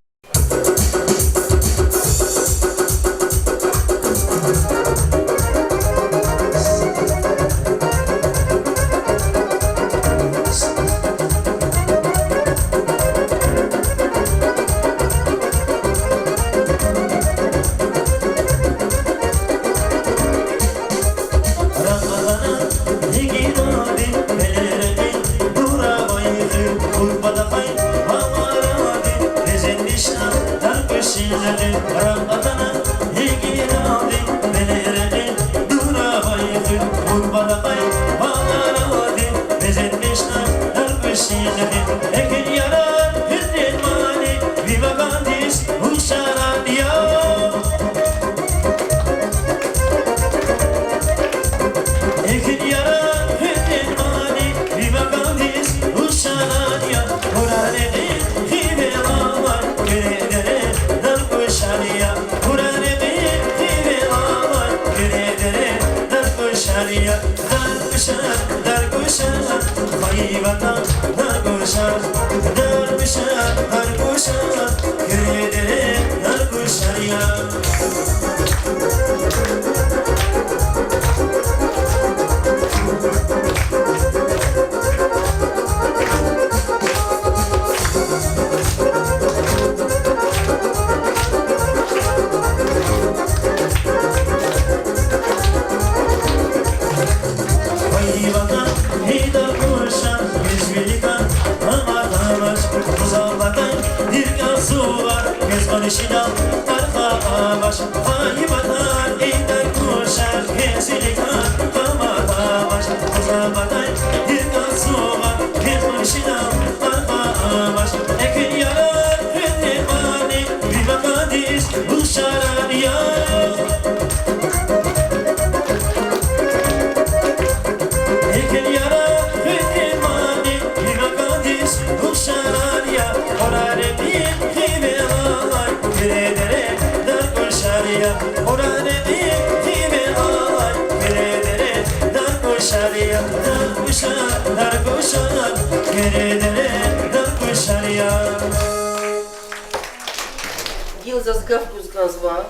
Gilzazgaf uzgazva,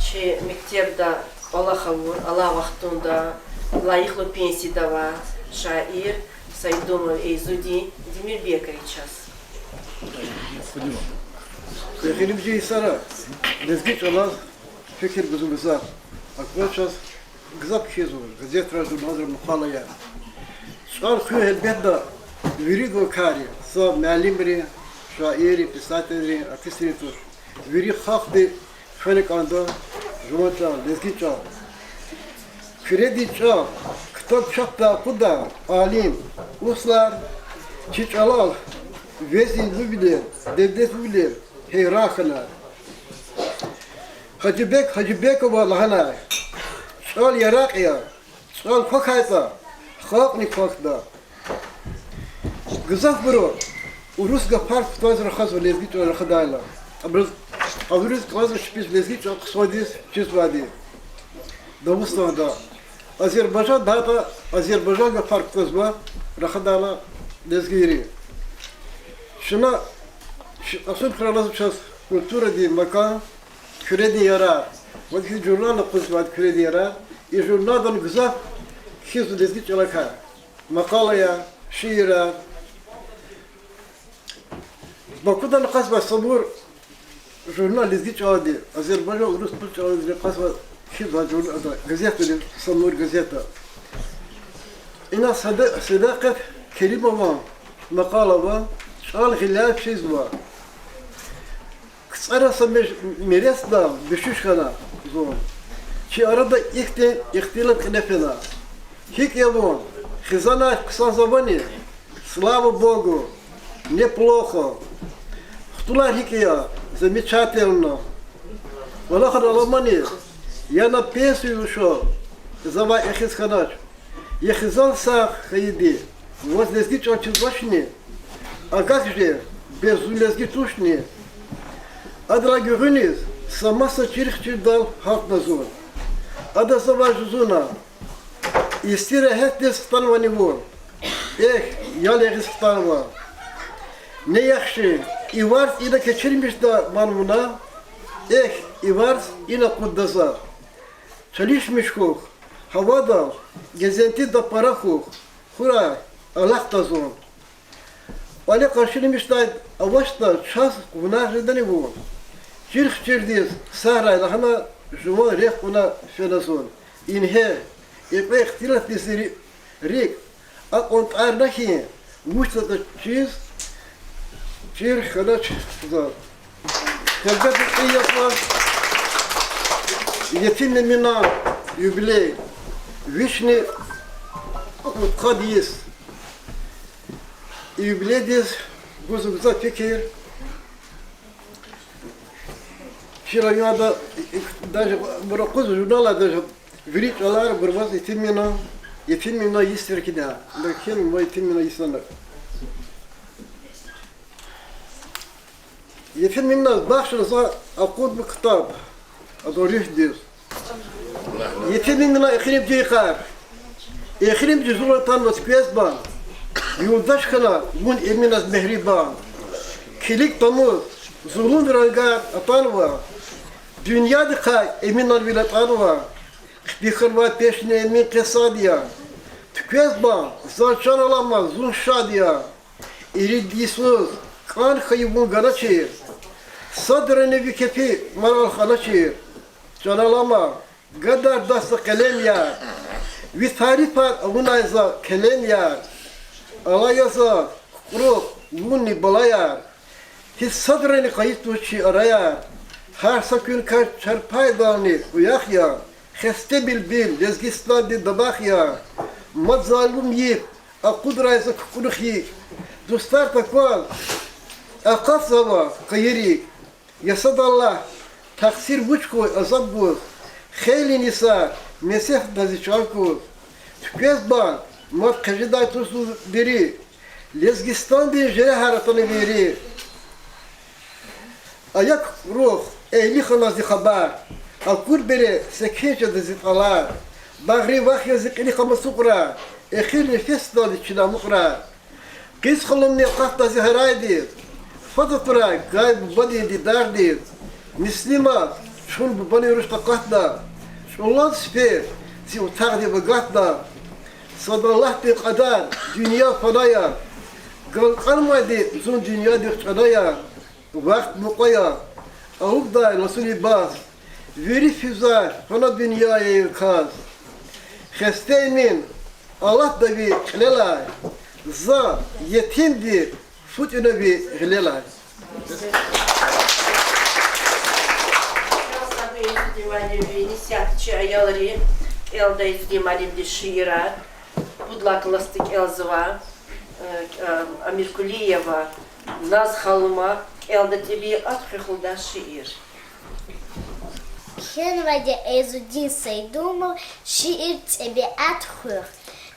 че мектепда Аллахавур, Аллах вахтунда, лайхло пенсидава, шаир, Сайдумов Эйзуди, Демирбекович час. Elimci Hisar'a lezgiç olan fikir gözümüze akılacağız. Güzel bir şey olur. Gazete rajı nazır muhalaya. Şal kuyu elbette virid o kari. Sa mealimri, şairi, pisateri, artisteri tur. Viri hakti fenik anda jumaca, lezgiç al. Kredi çal. Kitap çakta kuda, alim, uslar, çiç alal, vezin bu bilir, devlet bu bilir. Heyrakına. Hacı Bekova lahana. Şal yarak ya. Şal fakayta. Khakni fakda. Gızak bro. Urus gapar kutaz rakhas ve lezgit ve rakhadayla. Abruz kutaz şpis lezgit ve kısvadiz çizvadi. Davustan'da. Azerbaycan da Azerbaycan gapar kutaz ve rakhadayla lezgiri. Şuna asıl kralası çaz kultura di makan kredi yarar. Vakti jurnal kısmet kredi yarar. Jurnaldan güzel hiç lezgit çalaka. Makalaya, şiira. Bakudan kasba sabur jurnal lezgit çaldı. Azerbaycan Rus Türk çaldı kasba hiç jurnal gazete sabur gazete. İna sadakat kelime var. Makala var. Çal hilal çizma. Kısarasa meres da düşüş kana zor. Ki arada ihtilaf knefela. Hik yavon. Хизана ксанзавани, слава Богу, неплохо. Хтулахикия, замечательно. Валахан Аламани, я на пенсию ушел, зава Эхисханач. Я хизан сах хаиди, вот лезги чочизбашни. А как же, без лезги тушни? Адра гюринис, сама сачирх чидал хатназун. Ада зава жузуна. İstirahat desteklanmanı bu. Yalı desteklanma. Ne yakşı, İvars yine geçirmiş de manmuna. İvars yine kuddasa. Çalışmış kuk, havada, gezenti de para kuk. Hura, Allah da zor. Öyle karşılamış da avaşta çaz günah redeni bu. Çirk çirdiz, sarayla hana juma reh buna fenazon. İnhe. يبقى اختلاف بيصير ريك أقوم تعرفي مش تتشيز شير خلاص زار كذا بقية يتم منا يبلي ويشني قديس يبلي ديس جزء بزاف فكر شيرا يادا даже برقص جنالا даже Величалар бурбас yetimina yister ki da. Lakin bu yetimina yisanlar. Yetimina başlasa akut bir kitap. Adorih diyor. Yetimina ikhrim cihar. İkhrim cihuratan vasquez ban. Yoldaş kana bun eminas mehriban. Kilik tamuz zulun rangar atanwa. Dünyada kay eminan vilat anwa. Бихарва пешня ми кесадия. Ткезба, зачан алама, зун шадия. Иридисус, кан хайвун гарачи. Садране викепи марал ханачи. Чаналама, гадар даста kalem ya. Vitharifat avunayza kalem ya. Alayasa, kuruk, vunni balaya. His sadrani kayıtuşi araya. Her sakın kar çarpaydani uyak ya. خسته بالبيل لزقستان دي دباخيا ما ظالم يب أقود رايزك كنخي دوستار تكوال أقف زوا قيريك يسد الله تقصير بوشكو أزبوز خيلي نساء مسيح دازيشانكو تكوز بان ما قجداي توسو بري لزقستان دي جري هارتاني بري أياك روح إيلي خلاص دي خبار الكل بري سكيجة دزيت الله بغري واخي زقني خمس سقرا اخير فيستال تشنا مقرا قيس خلمني قطة زهراي دي فضطرا قايب بدي دي دار دي مسلمة شون ببني رشتا قطة شون الله سفير سي وتاغدي بقطة صدر الله بقدر دنيا فضايا قال قرما دي زون دنيا دي قضايا وقت مقايا أوب دا رسولي باس Veri füzar, ona dünyaya yıkaz. Hesteymin, Allah da bir hilelay. Za, yetimdir, futuna bir hilelay. Несятчи аялри, элда издимали дешира, будлакластык элзова, Амиркулиева, Наз халма, элда тебе отхихулда шиир. Хенваде Эзудин Сайдумов şiir тебе atхух.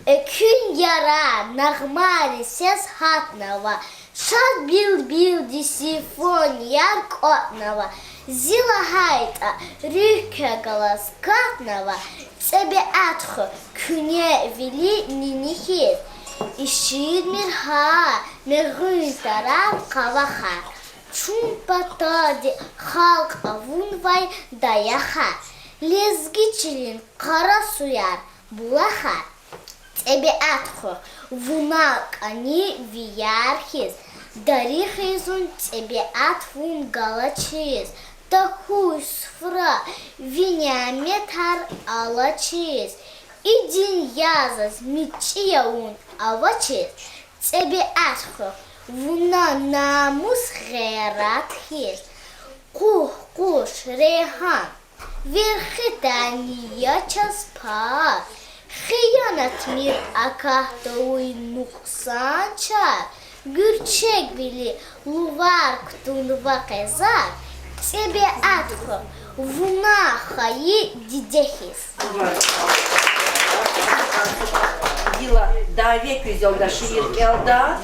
Кün yara нагмали сес хатного, шат бил дисифон ярк отного, зила хайта рюхе голос катного, тебе атху küне вели нинихит, и şiir mirha мергün taraf kavaha. Чун патади халк авунвай даяха, лезгичилин кара суяр булаха. Тебе атхо вунак они виярхис, дарихизун тебе атвун галачис, такуй сфра виняметар алачис, идин язас мичияун авачис. Тебе атхо ونا ناموس غیرت هست قوه قوش ریحان ورختانیا چسپار خیانت میر اکاهتوی نقصان چار گرچک بیلی لوار کتون و قزار طبیعت خو ونا خایی دیده هست Дила да век взял да шиир келда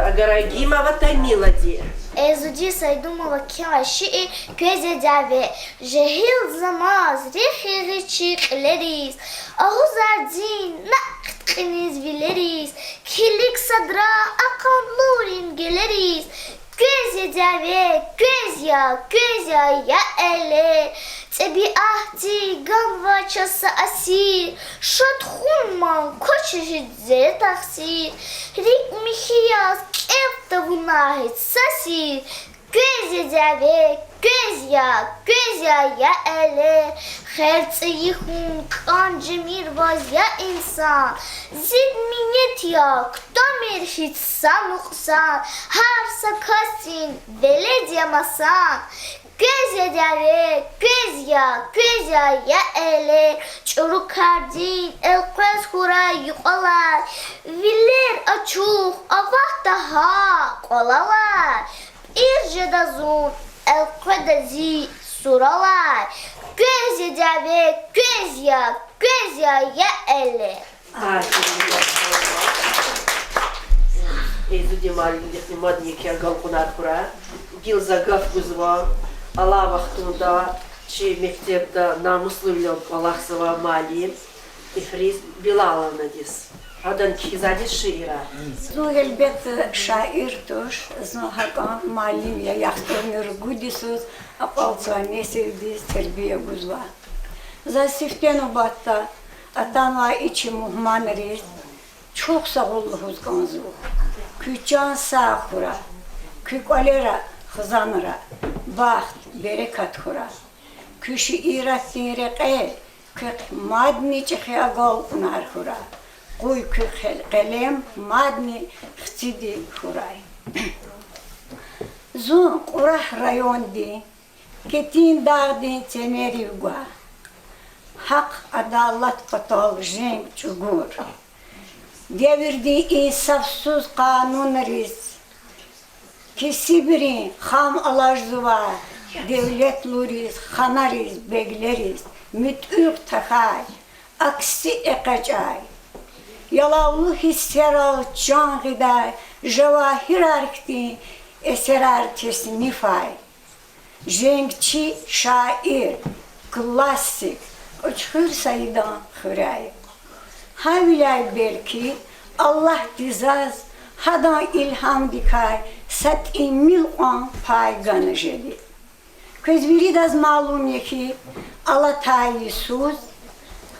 Агарагимова Тамилади. Ezudi saydumova kya şiir göze davet jehil zamaz rehi çıkleris ahuzardin naqtiniz bileriz kilik sadra akan lurin geleriz göze davet göz ya ya ele tabiati ganva çası asir şatxunman koçeşit ze taksir rik mihiyaz evde vunahit sasir göz ya ya ele xerç yihun kancemir vaz ya insan zid minet ya ktamir hiç samuksan her sakasin belediye masan göz ya ya ele çoruk kardin elqres hura yuqalar viller açuq avah daha qolalar irjada zun elqadazi suralar göz ya ya ele Ezudi maliyeti madniye gal kunar kura Gilza gaf guzva Allah vaxtında çi mektepte namuslu bilen Allahsıva mali ifriz Bilalovna dis. Adan kizadi şiira. Ну, elbette şair tuş, hakan malim ya yaxtanır gudisuz, apalçani sevdiz terbiye guzva. Za siftenu batta, atanva içi muhman riz, çok sağolluğuz ganzu. Küçan sağ kura, kükalera, hızanıra, baxt, berekat kura. Küşi irattin reqe, kük madni çiğe agal unar kura. Qoy qalem madni xtidi xuray Zun qurah rayondi ketin dağdin tenerivgua haq adalat qatal jeng çugur devirdi insafsuz kanun riz kesibirin xam alajzuva devlet luriz xanariz begleriz mütük takay aksi ekacay Yalavlu hisseral can gıda, javahir arkti, eserar tesnifay. Jengçi şair, klasik, uçhur sayıdan hıray. Havilay belki Allah dizaz, hadan ilham dikay, sat-i mil'an payganı jedi. Közvirid az malum yeki, alatayı suz,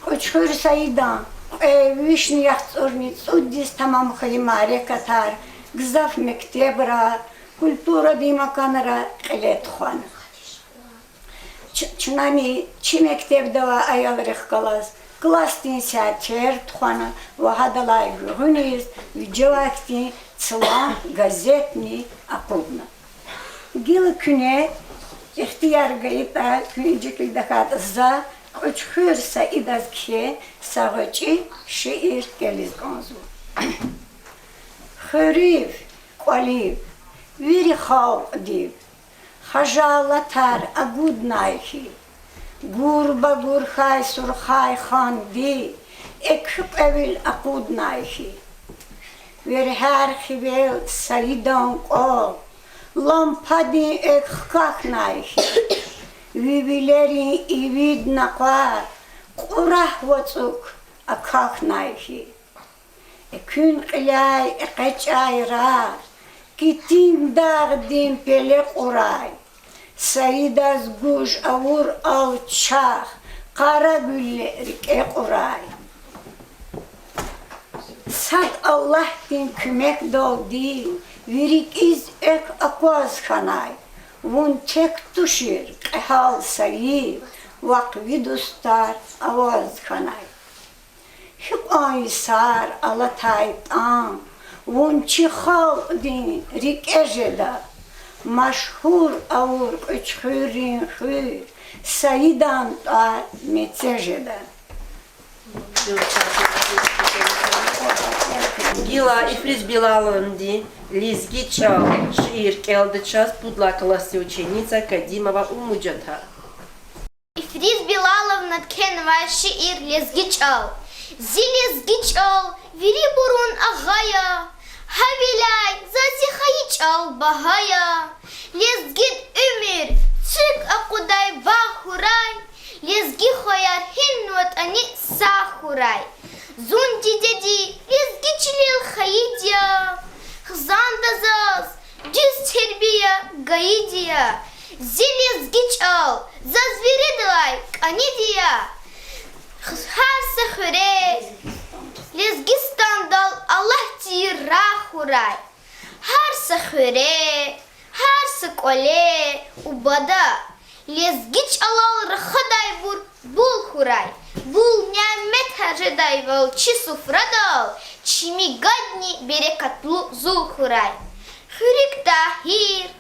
uçhur sayıdan, Вишни яхтурниц, удис тамам халимаре катар, гзав мектебра, культура димаканара қилет хуан. Чунами чи мектебдава аялрих калас, кластин сятер тухана, вахадалай гуниз, виджавакти цылан газетни акубна. Гил күне, ихтияр гайта, күнжикли дахат за, Uçhur saidaz ki sağıcı şiir geliz ganzu. Xırif, qaliv, viri xav div, xajalatar agud nayki, gurba gurxay surxay xan di, ekhup evil aqud nayki. Veri her xivel saidan qol, lampadin ekxkak nayki. Vivilerin ivid naqar, qurah watsuk akak nayki. Ekün qilay eqecay rar, kitin dağdin pele quray. Sayidaz guş avur al çah, qara güllerik quray. Sat Allah din kümek doldi, virik iz ek akvaz khanay. Vun tek tuşir, qehal sayir, vakvi dostar, avaz kanay. Hip ay sar, alatay tam, ونچی خال دین ریک اجدا مشهور اور اچخورین خور سیدان تا میتجدا Gila ifriz Билаланди, Лизги чал, шиир келды час, пудлакалась ученица Кадимова Умуджата. Ифриз Билаловна ткенова шиир лезгичал. Зи лезгичал, вири бурун агая. Хавиляй, зази хаичал багая. Лезгит умир, цик акудай бахурай. Лезги хояр хиннуат ани сахурай. Зунти деди, лезги чилил хаидия. Хзандазаз, дюз тербия гаидия. Зи лезги чал, зазвиридалай канидия. Харса хурей, лезги стандал Аллах тира хурай. Харса хурей, харса коле убада. Лезги чалал рахадай бул хурай. Бул нямет хажедай вал чи суфрадал. Чими гадни берекатлу зул хурай. Хурик тахир,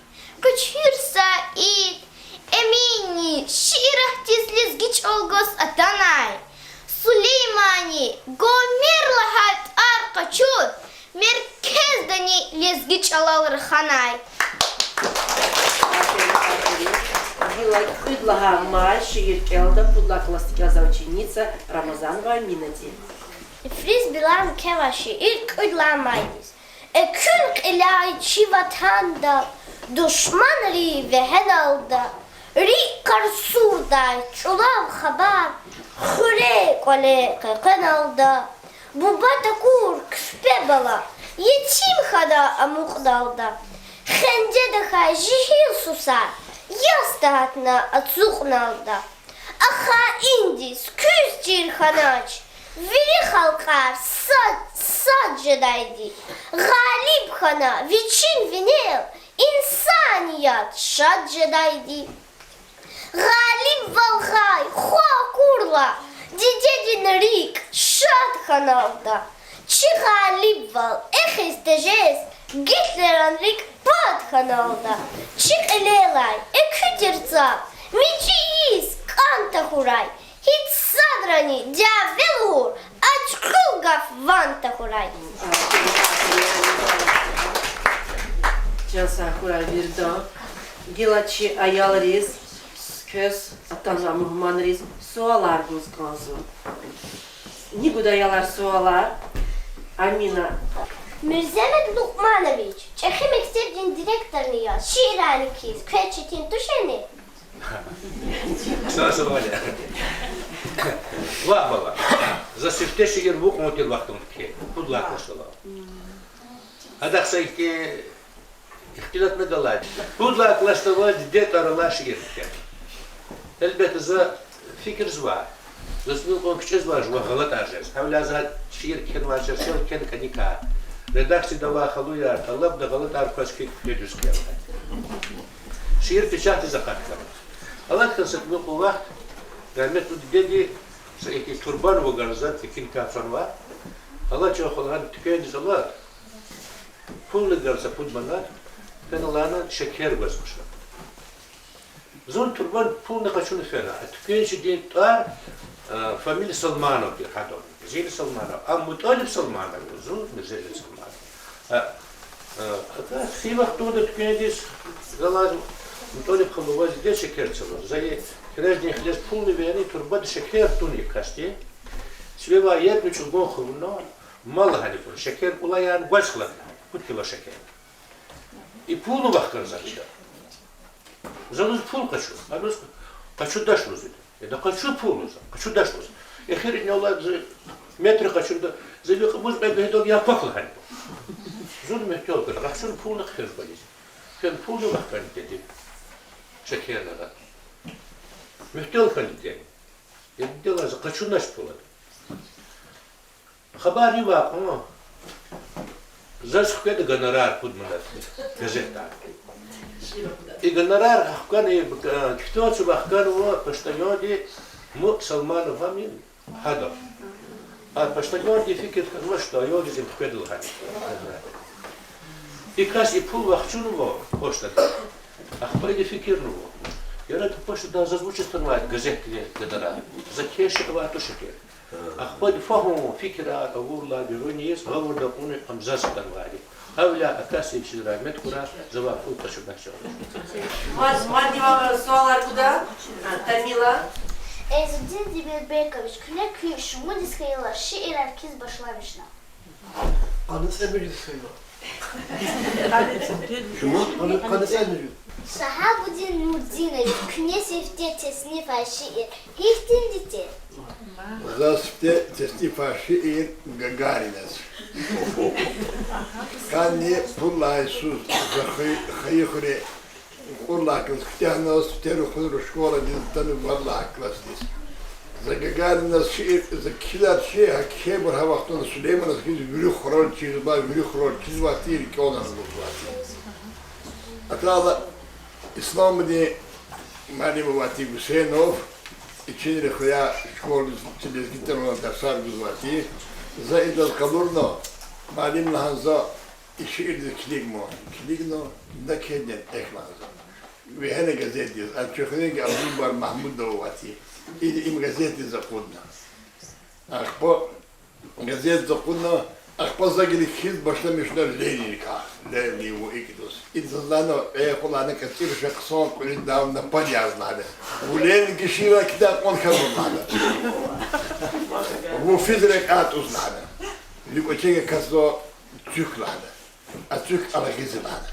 кучхир саид. Эмини, ширах тиз лезги чалгос атанай. Сулеймани, гомер лахат аркачур. Меркездани лезги чалал раханай. Gila Kudlaha Май, шиир келда, пудлакалась ученица Рамазанова Минади. Ифриз Билан кева шиир кудламайдис. Ekül ilay çivatanda, düşmanri ve henalda, ri karsurda, çulav haber, hure kole kanalda, bu batakur küspe bala, yetim hada amukdalda, xence daha jihil susar, yastahatna atsuqnalda, aha indis küs cirhanaç, veri halkar sadjedaydi, galip hana viçin vinil, insaniyat şadjedaydi. Galip valgay, hua kurla, didedin rik, şad hanalda. Çi galip val, istejez, gitleran rik, pad hanalda. Çık elelay, kütirza, miçiyiz, kanta huray. Hiç sadrani, diavelur, açkulgaf vanta huray. Cansa Huray Virdan, Gilaçi Ayal Riz, Köz Atanza Muhman Riz, Sualar Guzganzu. Nigudayalar sualar, Amina. Mirzemet Lukmanoviç, Çehi Mektebin direktörünü yaz, şiirani kiz, kveçetin tuşeni. Sağ Валя. Вабала. За сифтеши ербук мотил вақтым ке. Пудлак ошала. Адақса ке ихтилат медалай. Пудлак лаштава дед аралаш ерке. Elbette za fikir zva. Zasnul kon küçüz var jwa galat ajez. Havla za şiir ken var şer ken kanika. Redaksi dava khaluya talab da galat arkas ki dedüs ki. Şiir pişahti zakat kar. Allah kasıt bu kuva. Rahmet bu dedi ki turban ve garzat ikin kafan var. Allah çok olan tükeniz Allah. Pullu garza pudmanlar. Ben Allah'ın şeker basmışlar. Zon turban pul ne kaçını fena. Tükenişi diye tutar familya Salmanov bir hadon. Zeli Salmanov. Am mutalip Salmanov. Zon Zeli Salmanov. Hatta fi vakti orada tükeniz galaz mutalip kıluvaz diye şeker çalır. Zayı krejden hles pulni veri turban şeker tuni kasti. Sveva yer bir çubon kılına mal hani pul şeker ulayan başklar. Kut kilo şeker. Pulnu bakır zaten. Залуз пул качу, а рус качу даш лузит. Это качу пул луза, качу даш луз. И херит не олад за метры качу да за век муз бегедок я пахл хан. Зуд мехтел кыр, качу пул на хер балис. Кен пул на вахкан dedi. Şekerle da. Mehtel хан dedi. Eddiler za kачу наш пулат. Хабари ва, ama. Zaş kede gonorar pudmanat. Газета. И гонорар хакан и кто-то бахкан его постоянно му Салманов амин хадов. Başta diye fikir kılmış da yol bizim tükedil hani. İkas ipul vakçunu var hoşladı. Akbaydı fikir nu var. Yara tıpaşı da zazvuçistın var gazetli kadara. Zakeşi var tuşuki. Akbaydı fahmu fikira avurlar bir oyunuyuz. Avurda onu amzasıdan var. Havla akası için rahmet kura zavafı taşımak çalışıyor. Maddi sorular kuda? Tamila. Ezudin Dibirbekoviç küne kıyışımı diskayılar şiir herkes başlamışlar. Kanısa bir söyle. Şunu? Kanısa bir Şahabudin Nurdinoviç küne sefte tesnifa şiir. Hihtin diti. Засте тестифа шиир Гагаринас. Канни пулай сус хайхре кулакс ктянос терухур школа динтану валлах кластис. За Гагаринас шиир за килар шиир хакебр хавахтон Сулейманас киз вюрю хрол чизба вюрю хрол чизба тир кёнан лузвати. Атала İslam diye Malim Vati Hüseyinov İçin rıhıya şkol çilizgitten olan dersar güzvati Zaidal kalurno Malim lahanza işi irdi kiligno da kedyen eklanza ve hene gazetiyiz Alçıkıdaki Abdülbar Mahmud Davati İdi im gazeti zakudna Akpo gazet zakudna Akpo zagili kiz başlamışlar Leylinika Leyli ve ikidos İdzazlano kulağına kaçır şakson kulin davna padyazladı Bu Leylin kişiyle kitap on kalırladı Bu fizrek at uzladı Likoçege kazo tükladı Atük ala gizladı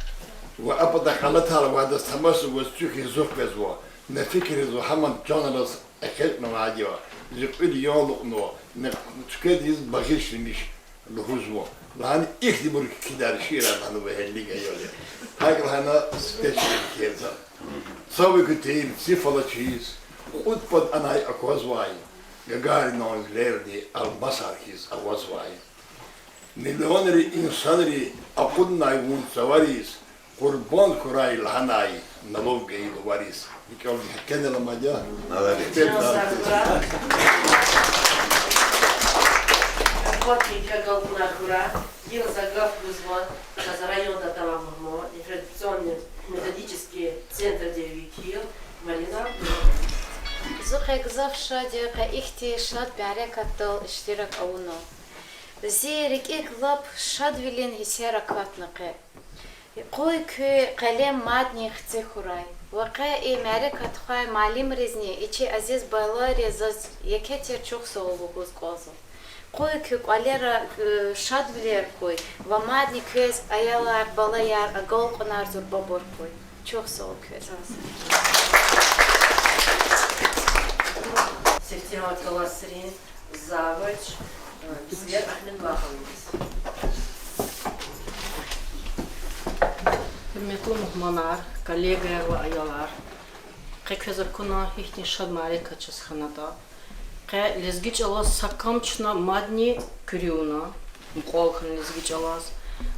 Ve apada kalatala ve da samasu ve tükü zufbezu Ne fikri zu haman canalas ekelt mevadiyo Zikli yolukno Ne tükediz bagişliniş Luhuzmu Lan ilk bu kidar şiiranı ve helliga yolu. Haklana steşir keza. Savi kutin sifala çiz. Utpad anay akwazvay. Gagarin on lerdi al masar his awazvay. Nilonri insanri aqunnay vun savaris. Kurban kuray lanay nalov geyil varis. Mikol kenela madya. Копии для Галкунакура, Ил Загав вызвал из района Таламахмо, информационный методический центр Девикил, Марина. Зухек завша дека ихти шад бярекатал иштирак ауно. Зерик иклап шадвилин хисера кватнaqe. Qoy köy qalem madni xtse xuray. Vaqa e mərəkat xay malim rezni içi aziz baylar yazaz yeketir çok soğuluğuz qozu. Qoy köy qalera şadviler koy. Va madni köz ayalar balayar agol qonar zur babor koy. Çok soğuk köz. Септема Каласрин, Завоч, Свет Ахмедбахович. Hürmetli muhmanar, kollegalar ve ayalar. Qeközür kuna hihtin şad mare kaçız xanada. Qe lezgiç alas sakamçna madni küriuna. Mqolxın lezgiç alas.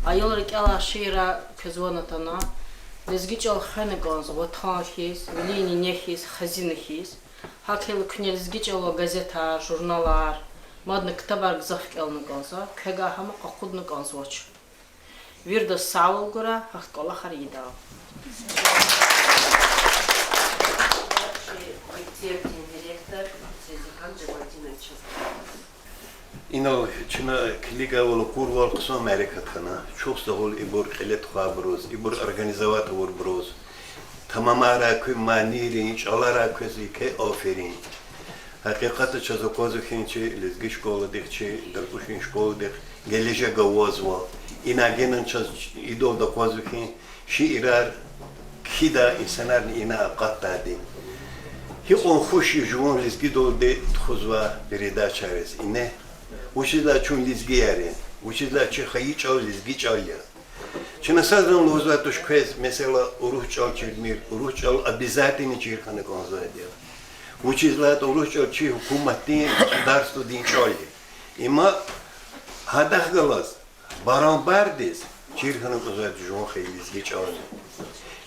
Ayalar ikala şira közvanatana. Lezgiç al xanagans ve tahis, velini nehis, xazinihis. Hakeli küne lezgiç ala gazeta, jurnalar. Madni kitabar gzafk alnagaza. Kega hama qaqudna gansvaç. Virda sağol gura hakkala harida. İno çına kliga ol kurval qısa Amerikatına çok sağol ibur qilet xabroz ibur organizavat vur broz tamamara kü maniri çalara közike aferin hakikati çazo kozukinçi lezgi şkola dikçi dalpuşin şkola dik gelece gavazva inagenin çaz idol da kozukin şiirar kida insanlar ina qattadi hi on xoşi juvon lezgi dolde xuzva berida çarez ine Учила чун лизги яре, учила чи хаи чал лизги чалya. Чина садран лоза туш квез mesela урух чал чирмир, урух чал обязательно чирханы конзадия. Учила урух чал чи hükümetin darstu din чалya. Има hadах галас барамбардис чирханы конзадия жон хай лизги чалya.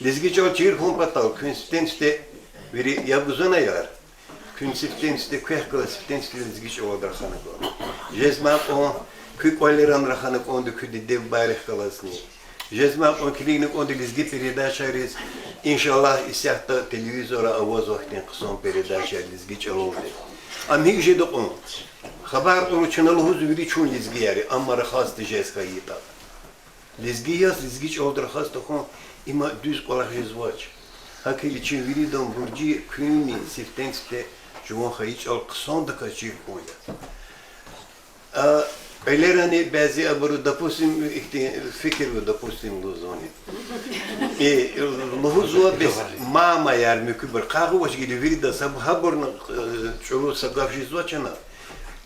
Лизги чал чирхун патал констенсте вери ябузана яр. Kün siftenste kwekla siftenste lizgiç oldar xanık. Jezmak on kü kwaleran raxanık on de kü de dev barih kalasni. Jezmak on klinik on de lizgi передача İnşallah isyahta televizora avaz vaktin kıson передача lizgiç oldu. Am hiç jedok on. Haber onu çanalı huzuri çun lizgi yeri amma raxas diyeceğiz kayıta. Lizgi yaz lizgiç oldu raxas tokon ima düz kolak jezvaç. Hakili için viridon burcu künni siftenste Jumon hiç al kıson da kaçır koyda. Ölerani bazı aburu допустим fikir ve допустим lozoni. Lohuzo bez mama yar mükbir qağı hoş gibi virida sab haberna çoğu sagafşi zoçana.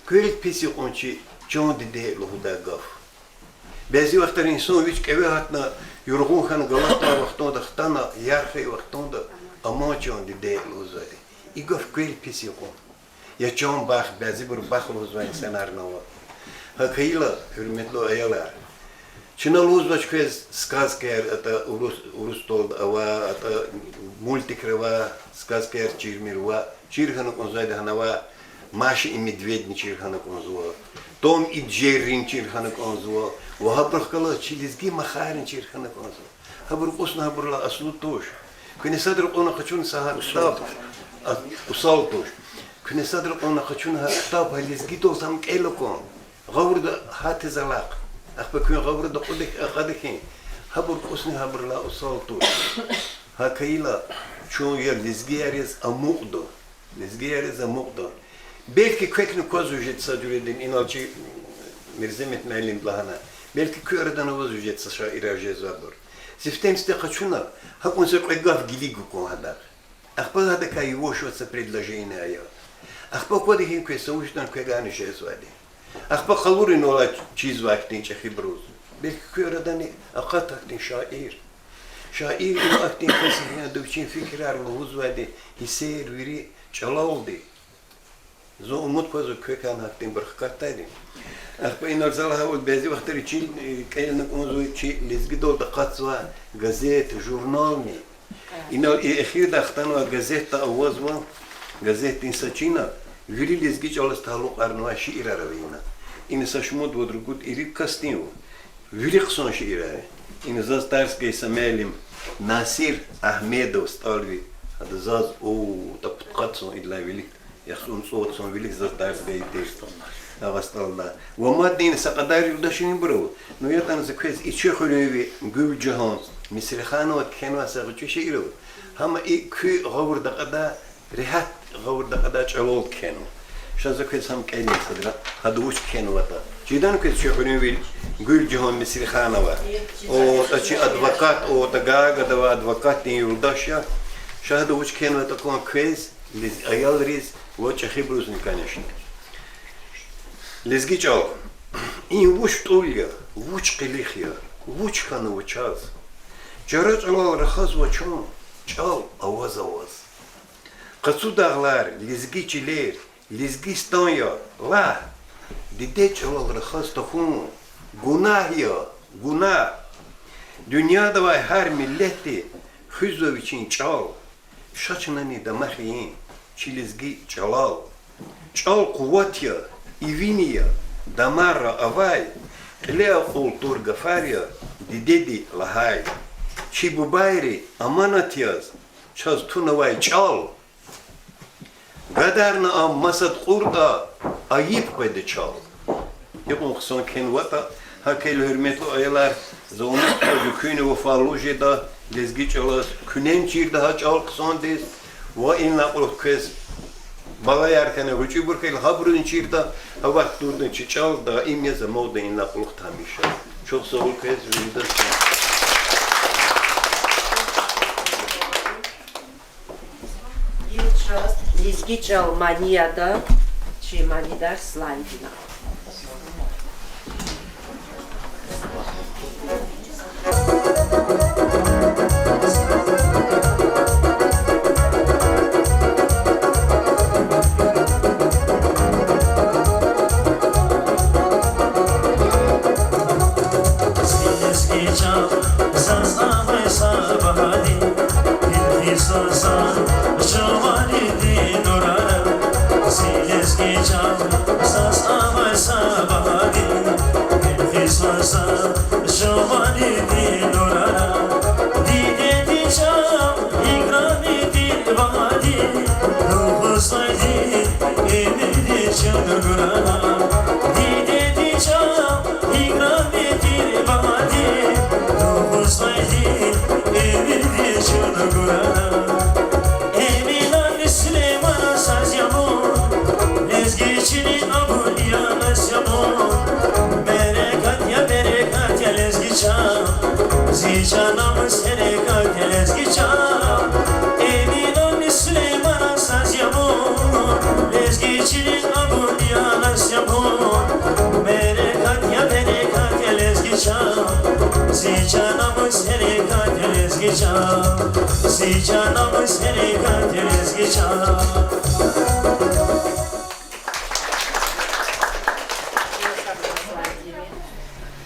Kölik pisi onçi çoğu de lohuda gaf. Bazı vakitler insan hiç keve hatna yorgun kan galata vaktonda xtana yarxi vaktonda ama çoğu de lozadi. İgaf kölik pisi kon. Ya çoğu bah bazı bir bah lozo insanlar nova. Hakıyla hürmetli ayalar. Çınalı baş kez сказкер ata Urustol ava ata multikreva сказкер Чирмирва Чирхана конзайда ханава Маши и медведь Чирхана конзуа Том и Джеррин Чирхана конзуа Вахабрахкала Чилизги Махарин Чирхана конзуа Хабр усна хабрла аслу тош Күне садр она хачун сахар штаб усал тош Күне садр она хачун штаб Лизги то сам келокон غورد هات زلاق أخبكون غورد قدك أخذكين هبر قصني هبر لا أصالتو هكيلا شو ير لزجياريز أمقدو لزجياريز أمقدو belki kökünü koz ücret sadüredin inalçı mirzemet melim lahana belki köradan avaz ücret saşa irajez vardır sistemste kaçuna hakun se qegaf giligu kon hada akhpa hada kay woshot se предложение aya akhpa kodi hin kwe sawishtan kwegani shezwadi akhpa khalurin ola çiz vaktin çehibruz belki köradan aqat aktin şair şair aktin kesihine dövçin fikrar ve huzvadi hisser viri çalaldi zo umut kozu kökan aktin bırhkattaydı akhpa inal zalaha ol bezi vaktar için kaynak onzu için lezgi dolda qatsva gazet jurnal mi inal ekhir da khtanwa gazet ta awazwa gazet insachina viri lezgi çalas taluk arnwa şiir aravina in saşmod vodrugut iri kastin viri qson şiir in zastarskay samelim Nasir Ahmedov stalvi hada zaz o tapqatson illa vilik يخلون صوت صون بيلك زرتار بيتيش أغسطالله وما دين سقدار يودشين برو نو يتان زكويز إيشي خلوي قبل جهان مصر خانو كانوا سقطوا شيرو هم كي غور دقدا ريحت غور دقدا چلول كانوا شان زكويز هم كاين صدرا هادوش كانوا وتا جيدان كويز شي خلوي قبل جهان مصر خانو او تشي ادفوكات او تاغا دوا ادفوكات يودشيا شادوش كانوا تكون كويز لز ايال ريز Вот чахибрузный, конечно. Лезгичал. И вуч тулья, вуч килихия, вуч хану час. Чарат алал рахаз вачон, чал аваз. Кацудаглар, лезгичилер, лезгистанья, ла. Диде чалал рахаз тахун, гунахия, гунах. Dünya давай her milleti hüzv için çal. Şaçınani damahyin. Çilizgi çalal, çal kuvvetya, iviniya, damarra avay, lea kultur gafarya, didedi lahay, çibubayri amanat yaz, çaz tunavay çal, gadarna am masad kurda, ayıp payda çal. Yakın kısan kenvata, hakel hürmetli ayalar, zonuk köyünü vefalujeda, lezgi çalaz, künen çirdaha çal kısan des, وإن نقول كذا بلا ياركنا وجي بركي الخبرين شيرتا هوقت دورن تشال دا إمي زمود إن نقول تاميشا شو سؤال كذا ويدا Сейчас лизгичал манияда, чи манидар слайдина. Sazan, şamali din orana Canımız hereka telezgi çal Emin ol Süleyman Asaz yapun Lezgiçinin abun yanas yapun Merekat ya berekat telezgi çal Canımız hereka telezgi çal Canımız hereka telezgi çal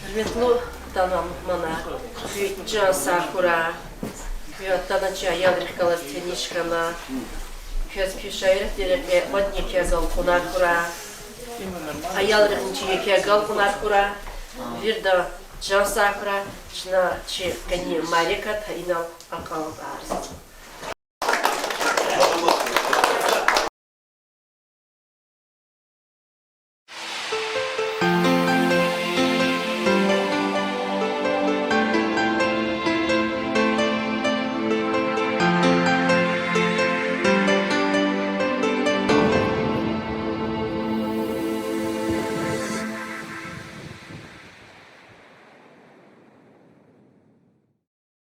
Hürmetli tanım mana, Can Sakura, Tanıcı Yadrik Kalastinişkana, Köz Küşayır Direk Odnik Yazal Kunakura, Ayalrıkınçı Yekergal Kunakura, bir de Can Sakura, Çına Çi Kani Marika Tainal Akal Arz.